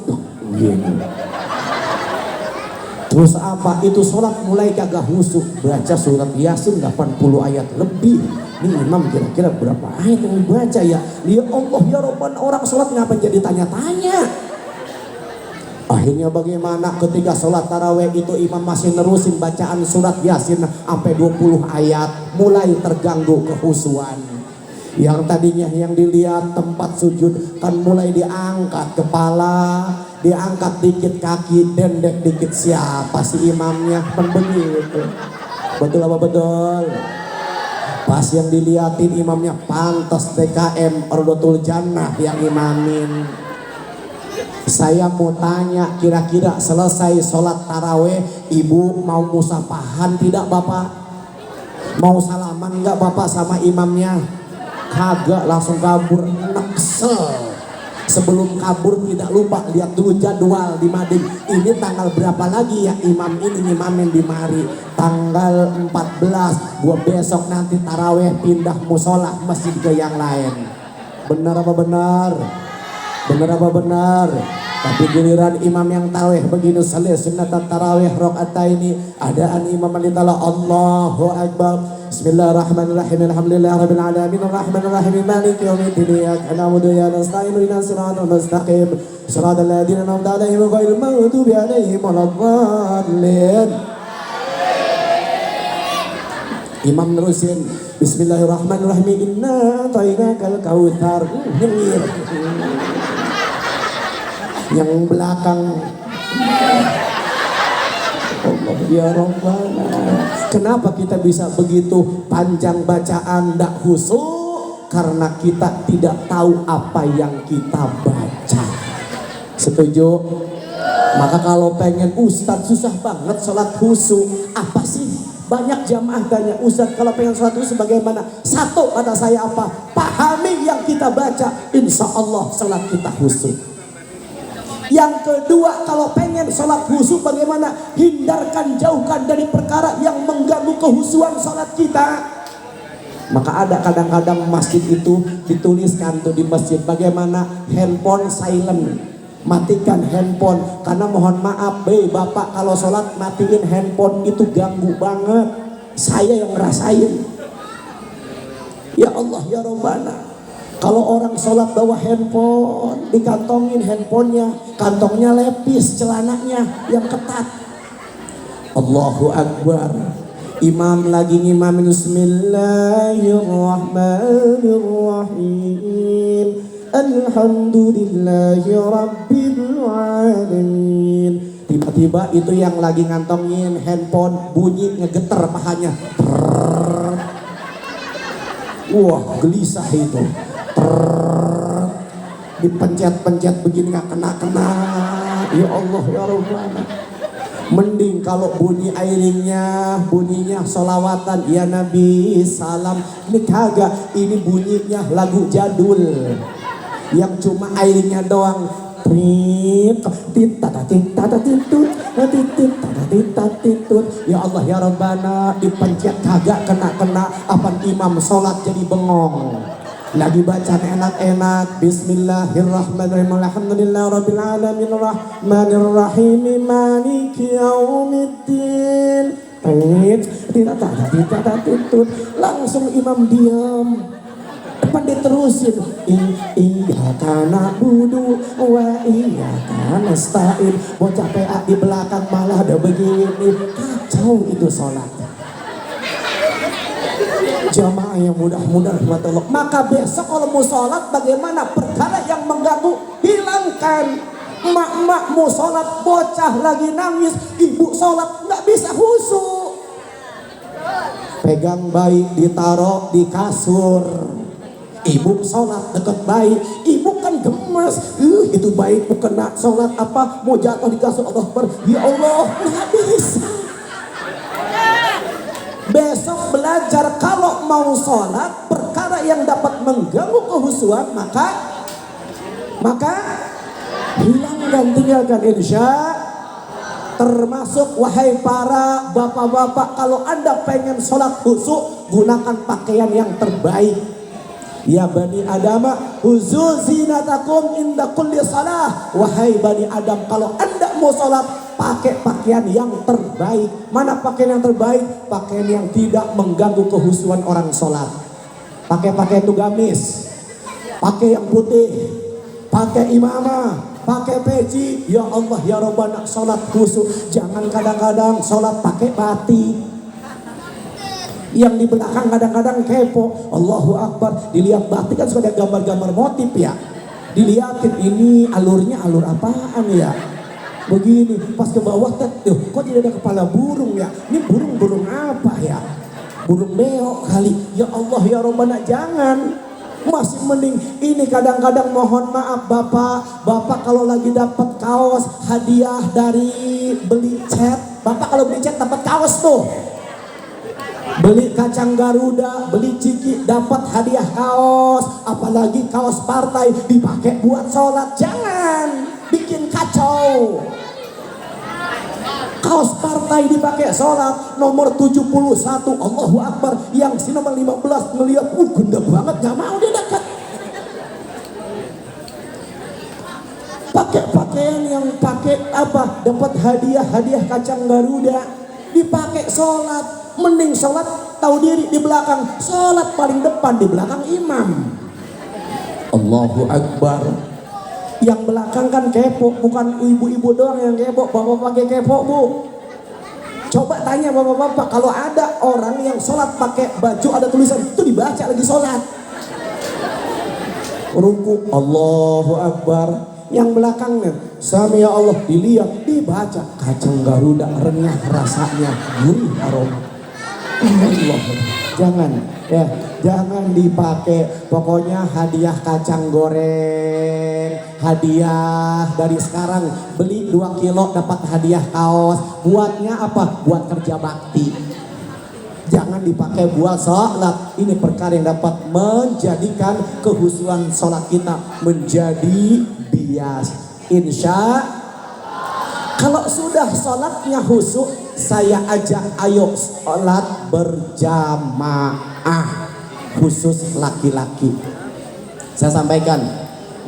Speaker 1: gini. Terus apa? Itu sholat mulai kagak husuk, baca surat Yasin 80 ayat lebih. Ini imam kira-kira berapa ayat yang dibaca ya? Ya Allah ya Rabban, orang sholat ngapa jadi tanya-tanya? Akhirnya bagaimana ketika sholat taraweh itu imam masih nerusin bacaan surat Yasin sampai 20 ayat, mulai terganggu kehusuan. Yang tadinya yang dilihat tempat sujud kan mulai diangkat kepala, diangkat dikit kaki, dendek dikit. Siapa si imamnya? Kan begitu. Betul apa betul? Pas yang diliatin imamnya pantas TKM Ordotul Jannah yang imamin. Saya mau tanya, kira-kira selesai sholat taraweh ibu mau musafahan tidak bapak? Mau salaman nggak bapak sama imamnya? Kagak, langsung kabur. Neksel. Sebelum kabur tidak lupa lihat dulu jadwal di mading. Ini tanggal berapa lagi ya imam ini ngimamin di mari? Tanggal 14. Gua besok nanti taraweh pindah musola masjid ke yang lain. Benar apa benar? Benar apa benar? Tapi giliran imam yang taraweh begini salih sunnat taraweh rakaataini, adaan imam alitala Allahu Akbar. Bismillahirrahmanirrahim. Alhamdulillahirabbil alamin arrahmanir rahim maliki yaumiddin iyyaka na'budu wa iyyaka nasta'in ihdinas siratal mustaqim siratal ladzina an'amta 'alaihim ghairil maghdubi 'alaihim waladdallin. Imam nerusin Bismillahirrahmanirrahim, inna a'tainakal kautsar. Nyengir. Yang belakang Allah ya Rabbana. Kenapa kita bisa begitu panjang bacaan ndak khusyuk? Karena kita tidak tahu apa yang kita baca. Setuju? Maka kalau pengen Ustadz susah banget sholat khusyuk, apa sih? Banyak jamaah tanya, Ustadz kalau pengen sholat khusyuk bagaimana? Satu kata saya apa? Pahami yang kita baca, insya Allah sholat kita khusyuk. Yang kedua, kalau pengen sholat khusyuk bagaimana? Hindarkan, jauhkan dari perkara yang mengganggu kehusuan sholat kita. Maka ada kadang-kadang masjid itu dituliskan tuh di masjid bagaimana handphone silent, matikan handphone. Karena mohon maaf bapak kalau sholat matiin handphone itu ganggu banget. Saya yang ngerasain. Ya Allah ya Rabbana, kalau orang sholat bawa handphone, dikantongin handphonenya, kantongnya lepis, celananya yang ketat. Allahu Akbar. Imam lagi ngimamin Bismillahirrahmanirrahim. Alhamdulillahi Rabbil Alamin. Tiba-tiba itu yang lagi ngantongin handphone bunyi ngegeter pahanya. Trrrr. Wah gelisah itu. Trrrr. Dipencet-pencet begini gak kena-kena. Ya Allah ya Rabbana. Mending kalau bunyi airingnya, bunyinya solawatan ya Nabi salam. Ini kagak, ini bunyinya lagu jadul yang cuma airingnya doang. Ya Allah ya Rabbana, dipencet kagak kena-kena. Apaan imam sholat jadi bengong. Lagi baca enak-enak. Bismillahirrahmanirrahim. Alhamdulillahirabbil alamin arrahmanirrahim maliki yaumiddin. Langsung imam diam. Depan diterusin. Iyyaka na'budu wa iyyaka nasta'in. Bocah PA di belakang malah ada begini. Kacau itu sholat. Jamaah yang mudah-mudahan rahmatullah. Maka besok kalau mau sholat, bagaimana perkara yang mengganggu hilangkan. Mak-mak mau sholat, bocah lagi nangis, ibu sholat nggak bisa khusyuk. Pegang bayi ditaruh di kasur. Ibu sholat deket bayi, ibu kan gemes. Itu bayi mau kena sholat apa, mau jatuh di kasur. Allah Akbar, ya Allah nggak bisa. Besok belajar kalau mau sholat perkara yang dapat mengganggu kehusuan maka hilangkan, tinggalkan insya. Termasuk wahai para bapak-bapak, kalau anda pengen sholat khusyuk gunakan pakaian yang terbaik. Ya Bani Adam, huzu zinatakum inda kulli salah. Wahai Bani Adam, kalau anda mau sholat pakai pakaian yang terbaik. Mana pakaian yang terbaik? Pakaian yang tidak mengganggu kehusuan orang sholat. Pakai pakaian itu gamis, pakai yang putih, pakai imamah, pakai peci. Ya Allah ya Rabbana, sholat khusyuk. Jangan kadang-kadang sholat pakai batik. Yang di belakang kadang-kadang kepo. Allahu Akbar, dilihat batik kan sudah ada gambar-gambar motif ya. Dilihatin ini alurnya alur apaan ya. Begini pas ke bawah tuh kok tidak ada kepala burung ya. Ini burung apa ya? Burung beo kali. Ya Allah ya Rabbana, jangan. Masih mending ini kadang-kadang mohon maaf bapak kalau lagi dapat kaos hadiah dari beli cat. Bapak kalau beli cat dapat kaos tuh. Beli kacang Garuda, beli ciki, dapat hadiah kaos. Apalagi kaos partai dipakai buat sholat. Jangan bikin kacau. Kaos partai dipakai sholat nomor 71. Allahu Akbar. Yang si nomor 15 ngeliat, genda banget, gak mau dia dekat. Pakai pakaian yang pakai apa? Dapat hadiah kacang Garuda, dipakai sholat. Mending sholat tahu diri di belakang, sholat paling depan di belakang imam. Allahu Akbar. Yang belakang kan kepo, bukan ibu-ibu doang yang kepo, bapak-bapak kepo bu. Coba tanya bapak-bapak, kalau ada orang yang sholat pakai baju ada tulisan itu dibaca lagi sholat. Ruku, Allahu Akbar. Yang belakangnya, Sami ya Allah, dilihat, dibaca kacang Garuda, renyah rasanya, gurih aroma. Allah, jangan dipakai. Pokoknya hadiah kacang goreng, hadiah dari sekarang beli 2 kilo dapat hadiah kaos. Buatnya apa? Buat kerja bakti. Jangan dipakai buat sholat. Ini perkara yang dapat menjadikan kehusuan sholat kita menjadi bias. Insya kalau sudah sholatnya khusyuk, saya ajak ayo sholat berjamaah, khusus laki-laki. Saya sampaikan,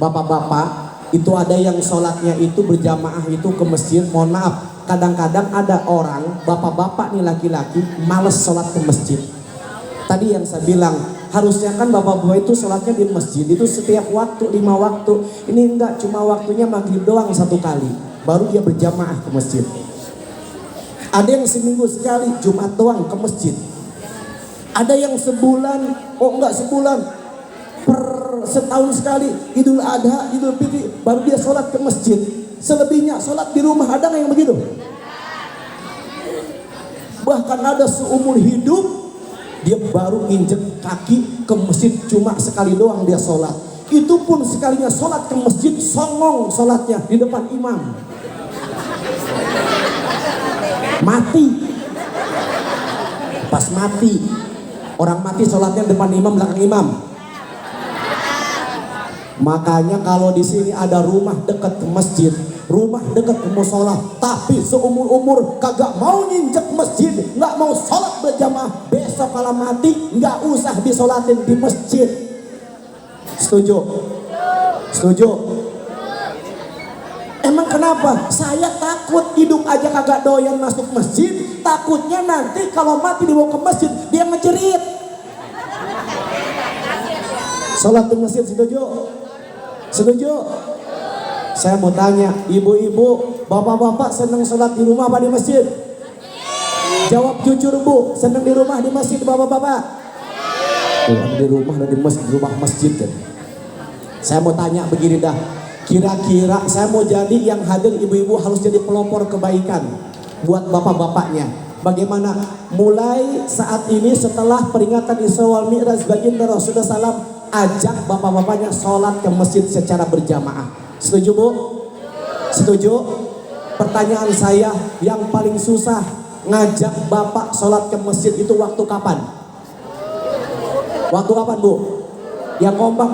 Speaker 1: bapak-bapak itu ada yang sholatnya itu berjamaah itu ke masjid. Mohon maaf, kadang-kadang ada orang bapak-bapak nih laki-laki males sholat ke masjid. Tadi yang saya bilang, harusnya kan bapak-bapak itu sholatnya di masjid itu setiap waktu, 5 waktu. Ini enggak, cuma waktunya maghrib doang 1 kali, baru dia berjamaah ke masjid. Ada yang seminggu sekali, Jumat doang ke masjid. Ada yang sebulan, oh enggak sebulan, per setahun sekali, Idul Adha, Idul Fitri, baru dia sholat ke masjid. Selebihnya sholat di rumah, ada nggak yang begitu? Bahkan ada seumur hidup dia baru injek kaki ke masjid cuma sekali doang dia sholat. Itu pun sekalinya sholat ke masjid songong sholatnya di depan imam. Mati. Pas mati, orang mati sholatnya depan imam, belakang imam. Makanya kalau di sini ada rumah dekat ke masjid, rumah dekat ke musola, tapi seumur-umur kagak mau nginjek masjid, nggak mau sholat berjamaah, besok kalau mati nggak usah disolatin di masjid. Setuju? Setuju? Emang kenapa? Saya takut hidup aja kagak doyan masuk masjid, takutnya nanti kalau mati dibawa ke masjid dia ngejerit. Sholat di masjid, setuju? Setuju? Saya mau tanya, ibu-ibu, bapak-bapak senang sholat di rumah apa di masjid? Jawab jujur bu, senang di rumah di masjid bapak-bapak? Di rumah dan di masjid, rumah masjid kan. Saya mau tanya begini dah, kira-kira saya mau jadi yang hadir ibu-ibu harus jadi pelopor kebaikan buat bapak-bapaknya. Bagaimana? Mulai saat ini setelah peringatan Isra wal Mi'raj baginda Rasulullah SAW, ajak bapak-bapaknya sholat ke masjid secara berjamaah. Setuju bu? Setuju? Pertanyaan saya, yang paling susah ngajak bapak sholat ke masjid itu waktu kapan? Waktu kapan bu? Yang kompak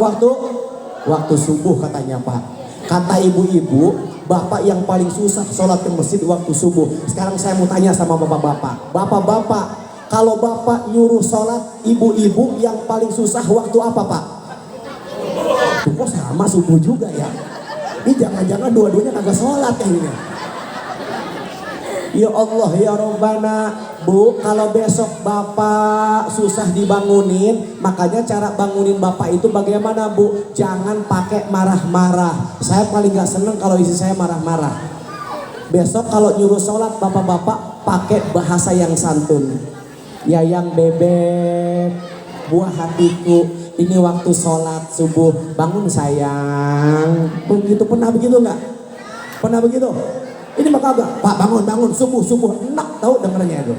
Speaker 1: waktu subuh katanya pak. Kata ibu-ibu, bapak yang paling susah sholat ke masjid waktu subuh. Sekarang saya mau tanya sama bapak-bapak. Bapak-bapak, kalau bapak nyuruh sholat, ibu-ibu yang paling susah waktu apa pak? Tuh kok sama subuh juga ya? Ini jangan-jangan dua-duanya kagak sholat kayaknya. Ya Allah ya Rabbana, bu, kalau besok bapak susah dibangunin, makanya cara bangunin bapak itu bagaimana bu? Jangan pakai marah-marah. Saya paling gak seneng kalau istri saya marah-marah. Besok kalau nyuruh sholat bapak-bapak pakai bahasa yang santun. Ya yang bebek, buah hatiku, ini waktu sholat subuh, bangun sayang. Begitu, pernah begitu nggak? Pernah begitu? Ini mah kagak, pak bangun subuh, enak tahu dengernya itu.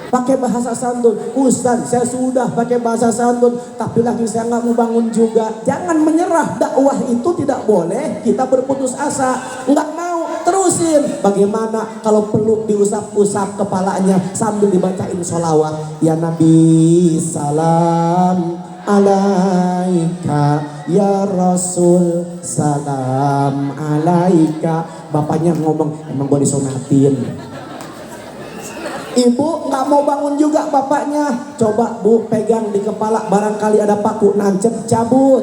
Speaker 1: Pakai bahasa santun, Ustaz saya sudah pakai bahasa santun, tapi lagi saya nggak mau bangun juga. Jangan menyerah, dakwah itu tidak boleh kita berputus asa, nggak mau terusin. Bagaimana kalau perlu diusap-usap kepalanya sambil dibacain sholawat, ya Nabi salam alaika, ya Rasul salam alaika. Bapaknya ngomong, emang gue disonatin. Ibu nggak mau bangun juga bapaknya. Coba bu pegang di kepala, barangkali ada paku nancep, cabut.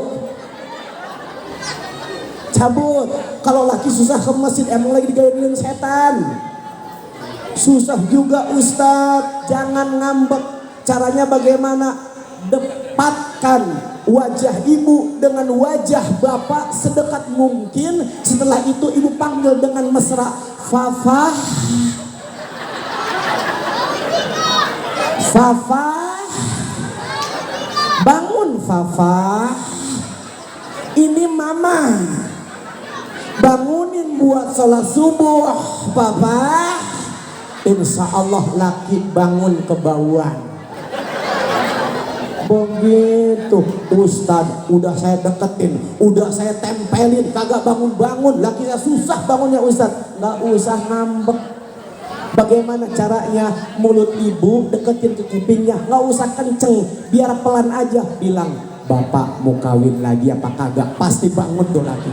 Speaker 1: Kalau laki susah ke masjid, emang lagi digayain setan. Susah juga Ustadz, jangan ngambek. Caranya bagaimana? Depatkan wajah ibu dengan wajah bapak sedekat mungkin. Setelah itu ibu panggil dengan mesra, Fafa, Fafa, bangun Fafa, ini mama, bangunin buat sholat subuh Papa. Insya Allah laki bangun kebauan. Begitu Ustadz, udah saya deketin, udah saya tempelin, kagak bangun-bangun, laki saya susah bangunnya Ustadz. Gak usah ngambek. Bagaimana caranya? Mulut ibu deketin ke kupingnya, nggak usah kenceng, biar pelan aja. Bilang, bapak mau kawin lagi apa kagak? Pasti bangun tuh laki.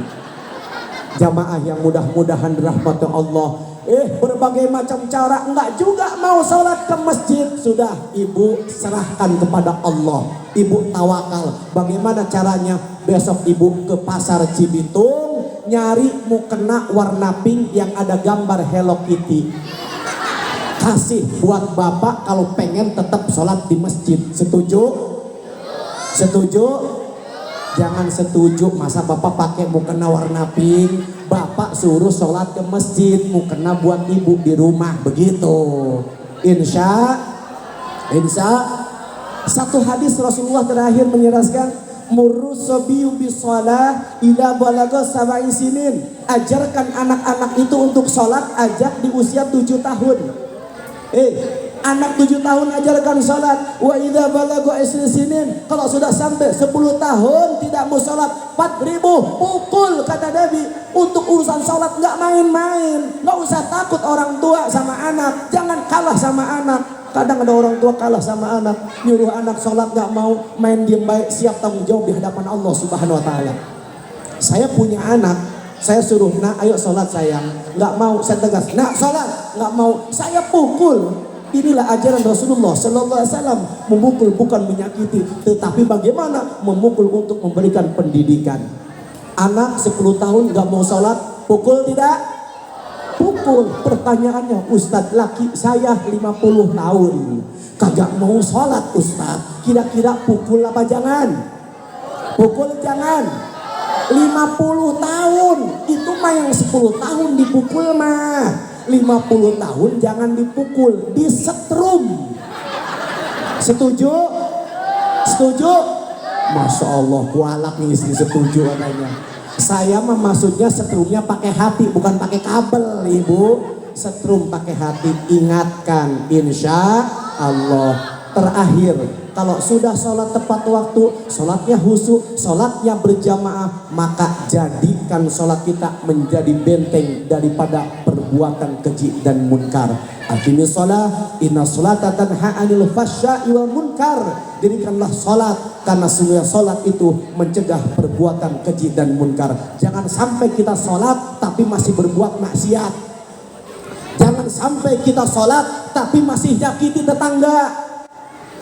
Speaker 1: Jamaah yang mudah-mudahan rahmat Allah. Berbagai macam cara nggak juga mau sholat ke masjid, sudah ibu serahkan kepada Allah. Ibu tawakal. Bagaimana caranya? Besok ibu ke pasar Cibitung, nyari mukena warna pink yang ada gambar Hello Kitty. kasih buat bapak kalau pengen tetap sholat di masjid. Setuju? Setuju? Jangan setuju masa bapak pakai mukena warna pink, bapak suruh sholat ke masjid, mukena buat ibu di rumah, begitu. Insya satu hadis Rasulullah terakhir menjelaskan, murus sobiyu bisolah ila balaga sab'i sinin. Ajarkan anak-anak itu untuk sholat, ajak di usia 7 tahun. Anak 7 tahun ajarkan sholat. Wa idza balaga isri sinin, kalau sudah sampai 10 tahun tidak mau sholat, 4.000 pukul, kata Nabi. Untuk urusan sholat nggak main-main, nggak usah takut orang tua sama anak, jangan kalah sama anak. Kadang ada orang tua kalah sama anak, nyuruh anak sholat nggak mau, main diem baik, siap tanggung jawab di hadapan Allah Subhanahu Wa Taala. Saya punya anak, saya suruh, nak ayo sholat sayang, nggak mau, saya tegas, nak sholat, nggak mau, saya pukul. Inilah ajaran Rasulullah Sallallahu Alaihi Wasallam, memukul bukan menyakiti, tetapi bagaimana memukul untuk memberikan pendidikan. Anak 10 tahun nggak mau sholat, pukul tidak? Pukul. Pertanyaannya, Ustadz, laki saya 50 tahun kagak mau sholat Ustadz, kira-kira pukul apa jangan? Pukul jangan. 50 tahun itu mah, yang 10 tahun dipukul mah, 50 tahun jangan dipukul, disetrum. Setuju? Setuju? Masya Allah, kualak nih istri setuju katanya. Saya mah maksudnya setrumnya pakai hati, bukan pakai kabel, ibu. Setrum pakai hati. Ingatkan, insya Allah. Terakhir, kalau sudah sholat tepat waktu, sholatnya khusyuk, sholatnya berjamaah, maka jadikan sholat kita menjadi benteng daripada perbuatan keji dan munkar. Aqimis sholat, inna sholata tanha 'anil fahsya'i wal munkar. Dirikanlah sholat, karena sungguh sholat itu mencegah perbuatan keji dan munkar. Jangan sampai kita sholat tapi masih berbuat maksiat. Jangan sampai kita sholat tapi masih nyakiti tetangga.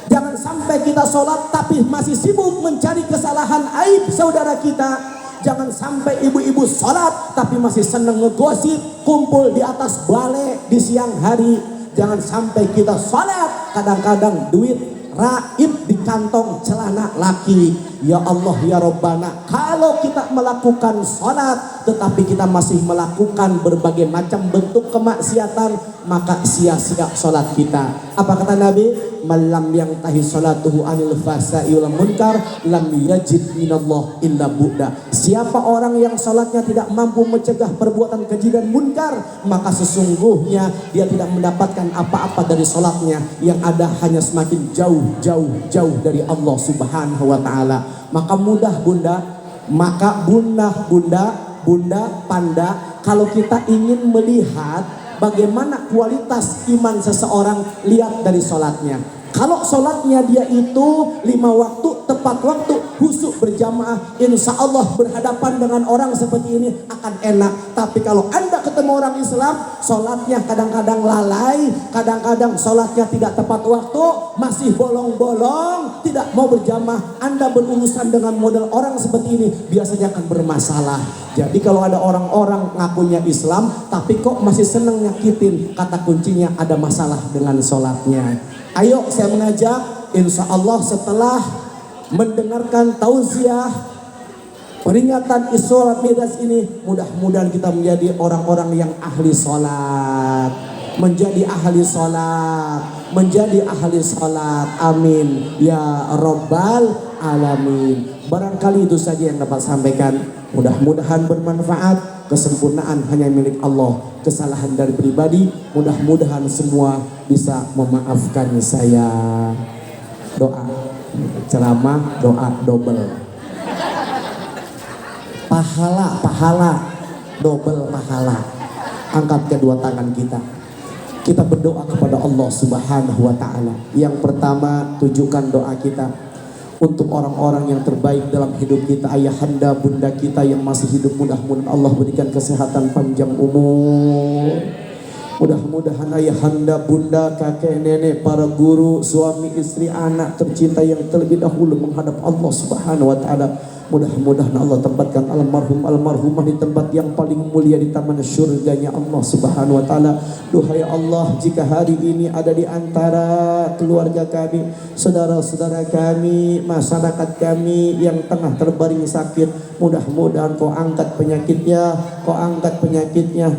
Speaker 1: Jangan sampai kita sholat tapi masih sibuk mencari kesalahan aib saudara kita. Jangan sampai ibu-ibu sholat tapi masih senang ngegosip, kumpul di atas balai di siang hari. Jangan sampai kita sholat kadang-kadang duit raib di kantong celana laki. Ya Allah ya Rabbana, kalau kita melakukan sholat tetapi kita masih melakukan berbagai macam bentuk kemaksiatan, maka sia-sia sholat kita. Apa kata Nabi? Malam yang tahi sholatuhu anil fahsya'i wal munkar lam yajid minallah illa bu'da. Siapa orang yang sholatnya tidak mampu mencegah perbuatan keji dan munkar, maka sesungguhnya dia tidak mendapatkan apa-apa dari sholatnya. Yang ada hanya semakin jauh dari Allah Subhanahu Wa Taala. Maka bunda panda, kalau kita ingin melihat bagaimana kualitas iman seseorang, lihat dari sholatnya. Kalau sholatnya dia itu 5 waktu, tepat waktu, khusyuk berjamaah, insya Allah berhadapan dengan orang seperti ini akan enak. Tapi kalau Anda ketemu orang Islam, sholatnya kadang-kadang lalai, kadang-kadang sholatnya tidak tepat waktu, masih bolong-bolong, tidak mau berjamaah, Anda berurusan dengan model orang seperti ini, biasanya akan bermasalah. Jadi kalau ada orang-orang ngakunya Islam tapi kok masih seneng nyakitin, kata kuncinya ada masalah dengan sholatnya. Ayo saya mengajak, insya Allah setelah mendengarkan tausiah peringatan Isra Mi'raj ini, mudah-mudahan kita menjadi orang-orang yang ahli sholat, menjadi ahli sholat, amin ya Rabbal Alamin. Barangkali itu saja yang dapat sampaikan, mudah-mudahan bermanfaat. Kesempurnaan hanya milik Allah, kesalahan dari pribadi, mudah-mudahan semua bisa memaafkan saya. Doa ceramah, doa double pahala, double pahala. Angkat kedua tangan kita berdoa kepada Allah Subhanahu Wa Taala. Yang pertama, tujukan doa kita untuk orang-orang yang terbaik dalam hidup kita, ayahanda bunda kita yang masih hidup, mudah-mudahan Allah berikan kesehatan panjang umur. Mudah-mudahan ayahanda bunda, kakek nenek, para guru, suami istri, anak tercinta yang terlebih dahulu menghadap Allah Subhanahu Wa Taala Mudah-mudahan Allah tempatkan almarhumah di tempat yang paling mulia di taman surganya Allah Subhanahu wa taala. Duhai Allah, jika hari ini ada di antara keluarga kami, saudara-saudara kami, masyarakat kami yang tengah terbaring sakit, mudah-mudahan Kau angkat penyakitnya,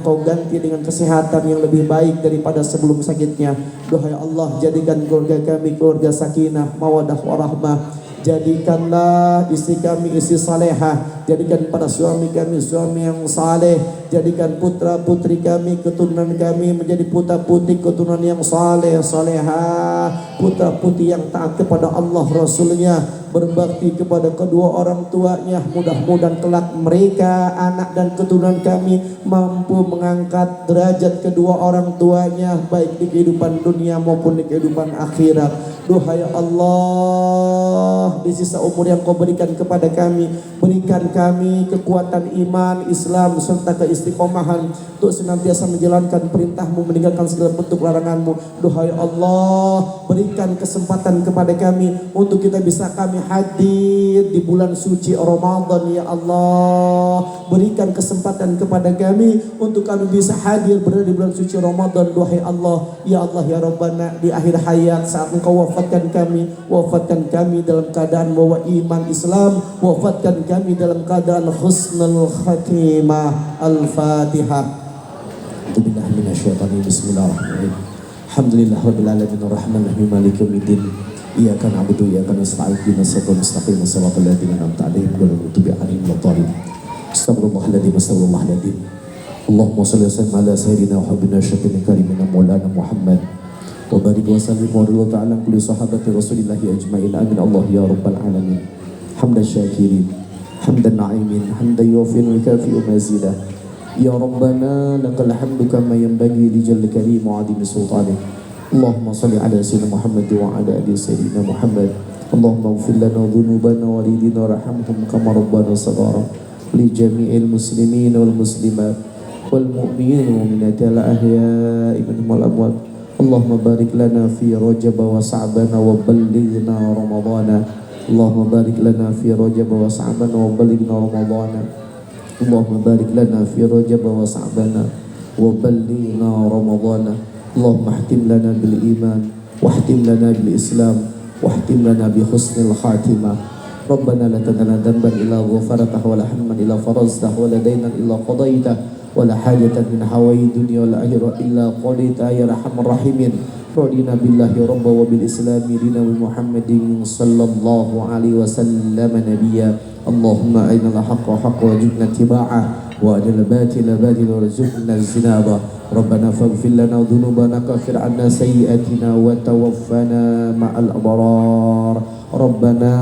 Speaker 1: Kau ganti dengan kesehatan yang lebih baik daripada sebelum sakitnya. Duhai Allah, jadikan keluarga kami keluarga sakinah, mawaddah warahmah. Jadikanlah istri kami istri salehah, jadikan para suami kami suami yang saleh, jadikan putra putri kami keturunan kami menjadi putra putri keturunan yang saleh salehah, putra putri yang taat kepada Allah Rasulnya, berbakti kepada kedua orang tuanya. Mudah-mudahan kelak mereka anak dan keturunan kami mampu mengangkat derajat kedua orang tuanya baik di kehidupan dunia maupun di kehidupan akhirat. Duhai Allah, di sisa umur yang Kau berikan kepada kami, berikan kami kekuatan iman, Islam serta keistiqomahan untuk senantiasa menjalankan perintah-Mu, meninggalkan segala bentuk larangan-Mu. Duhai Allah, berikan kesempatan kepada kami untuk kita bisa kami hadir di bulan suci Ramadan ya Allah. Berikan kesempatan kepada kami untuk kami bisa hadir berada di bulan suci Ramadan. Duhai Allah, ya Allah ya Rabbana, di akhir hayat saat Engkau wafatkan kami dalam keadaan bawa iman Islam, wafatkan kami dalam keadaan husnul khatimah. Al-Fatihah. Bismillah minasyaitonir bismillahirrahmanirrahim. Alhamdulillah rabbil alamin arrahmanir rahim maliki yaumiddin. Iyyaka na'budu wa iyyaka nasta'in ihdinas siratal mustaqim siratal ladzina an'amta 'alaihim ghairil maghdubi 'alaihim waladdallin. Astaghfirullahaladzim. Allahumma shalli wa sallim ala sayyidina wa habibina syafi'ina karimina maulana Muhammad wa barik wa sallim wa radhiyallahu ta'ala an kulli sahabati rasulillahi ajma'in. Amin Allah ya rabbal alamin. Hamdan syakirin, hamdan na'imin, hamdan yuwaffi'u wa yukafi'u mazidah. Ya Rabbana lakal hamdu kama yanbaghi li jalli karim wa 'azimi sultanih. Allahumma salli ala sayyidina Muhammad wa ala ali sayyidina Muhammad. Allahumma ighfir lana dhunubana wa walidina warhamhum kama rabbana saghara. Li jami'il muslimin wal muslimat wal mu'minin wal mu'minat al ahya'i minhum wal amwat. Allahumma barik lana fi Rajab wa Sa'ban wa ballighna Ramadana. Allahumma barik lana fi Rajab wa Sa'ban wa ballighna Ramadana. Allahumma barik lana fi Rajab wa Sa'ban wa ballighna Ramadana. Allahumma ihtim lana bil iman wahtim lana bil Islam wahtim lana bi husnil khatimah. Rabbana la tadana dhanban illa ghafartah wa la hamman illa faraztah wa la daynan illa qadaitah wa la hajatan min hawaid dunya wal akhirah illa qadaita ya arhamar rahimin. Radina billahi rabba wa bil islami dina wa Muhammadin sallallahu alaihi wasallam nabiyya. Allahumma arinal haqqa haqqan warzuqna ittiba'ah wa arinal batila batilan warzuqna ijtinabah. Rabbana faghfir lana dhunubana kaffir 'anna sayyi'atina wa tawaffana ma'al abrar. Rabbana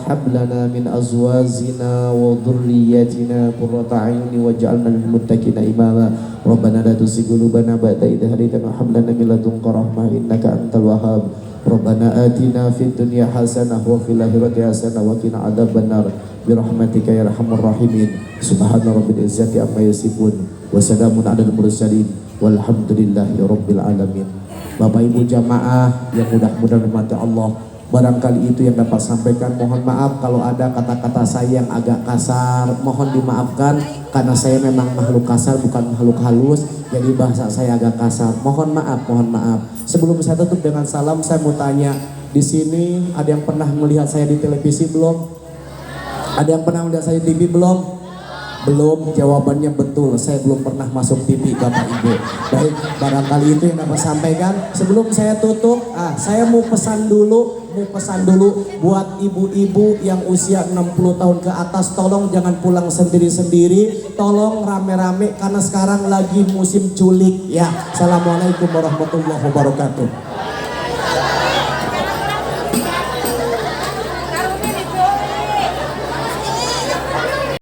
Speaker 1: hab lana min azwajina wa dhurriyyatina qurrata a'yunin waj'alna lil muttaqina imama. Rabbana la tuzigh qulubana ba'da idh hadaytana wa hab lana min ladunka rahmah innaka antal wahhab. Rabbana atina fid dunya hasanah wa fil akhirati hasanah wa qina adzabannar birahmatika ya arhamar rahimin. Subhana rabbil izzati amma yasifun wa salamun 'alal mursalin walhamdulillahi rabbil alamin. Bapak Ibu jamaah yang mudah-mudahan dirahmati Allah, barangkali itu yang dapat sampaikan. Mohon maaf kalau ada kata-kata saya yang agak kasar, mohon dimaafkan karena saya memang makhluk kasar bukan makhluk halus, jadi bahasa saya agak kasar. Mohon maaf, mohon maaf. Sebelum saya tutup dengan salam, saya mau tanya, di sini ada yang pernah melihat saya di televisi belum? Ada yang pernah melihat saya di TV belum? Belum, jawabannya betul. Saya belum pernah masuk TV Bapak Ibu. Baik, barangkali itu yang dapat sampaikan. Sebelum saya tutup, saya mau pesan dulu buat ibu-ibu yang usia 60 tahun ke atas, tolong jangan pulang sendiri-sendiri, tolong rame-rame karena sekarang lagi musim culik ya. Assalamualaikum warahmatullahi wabarakatuh.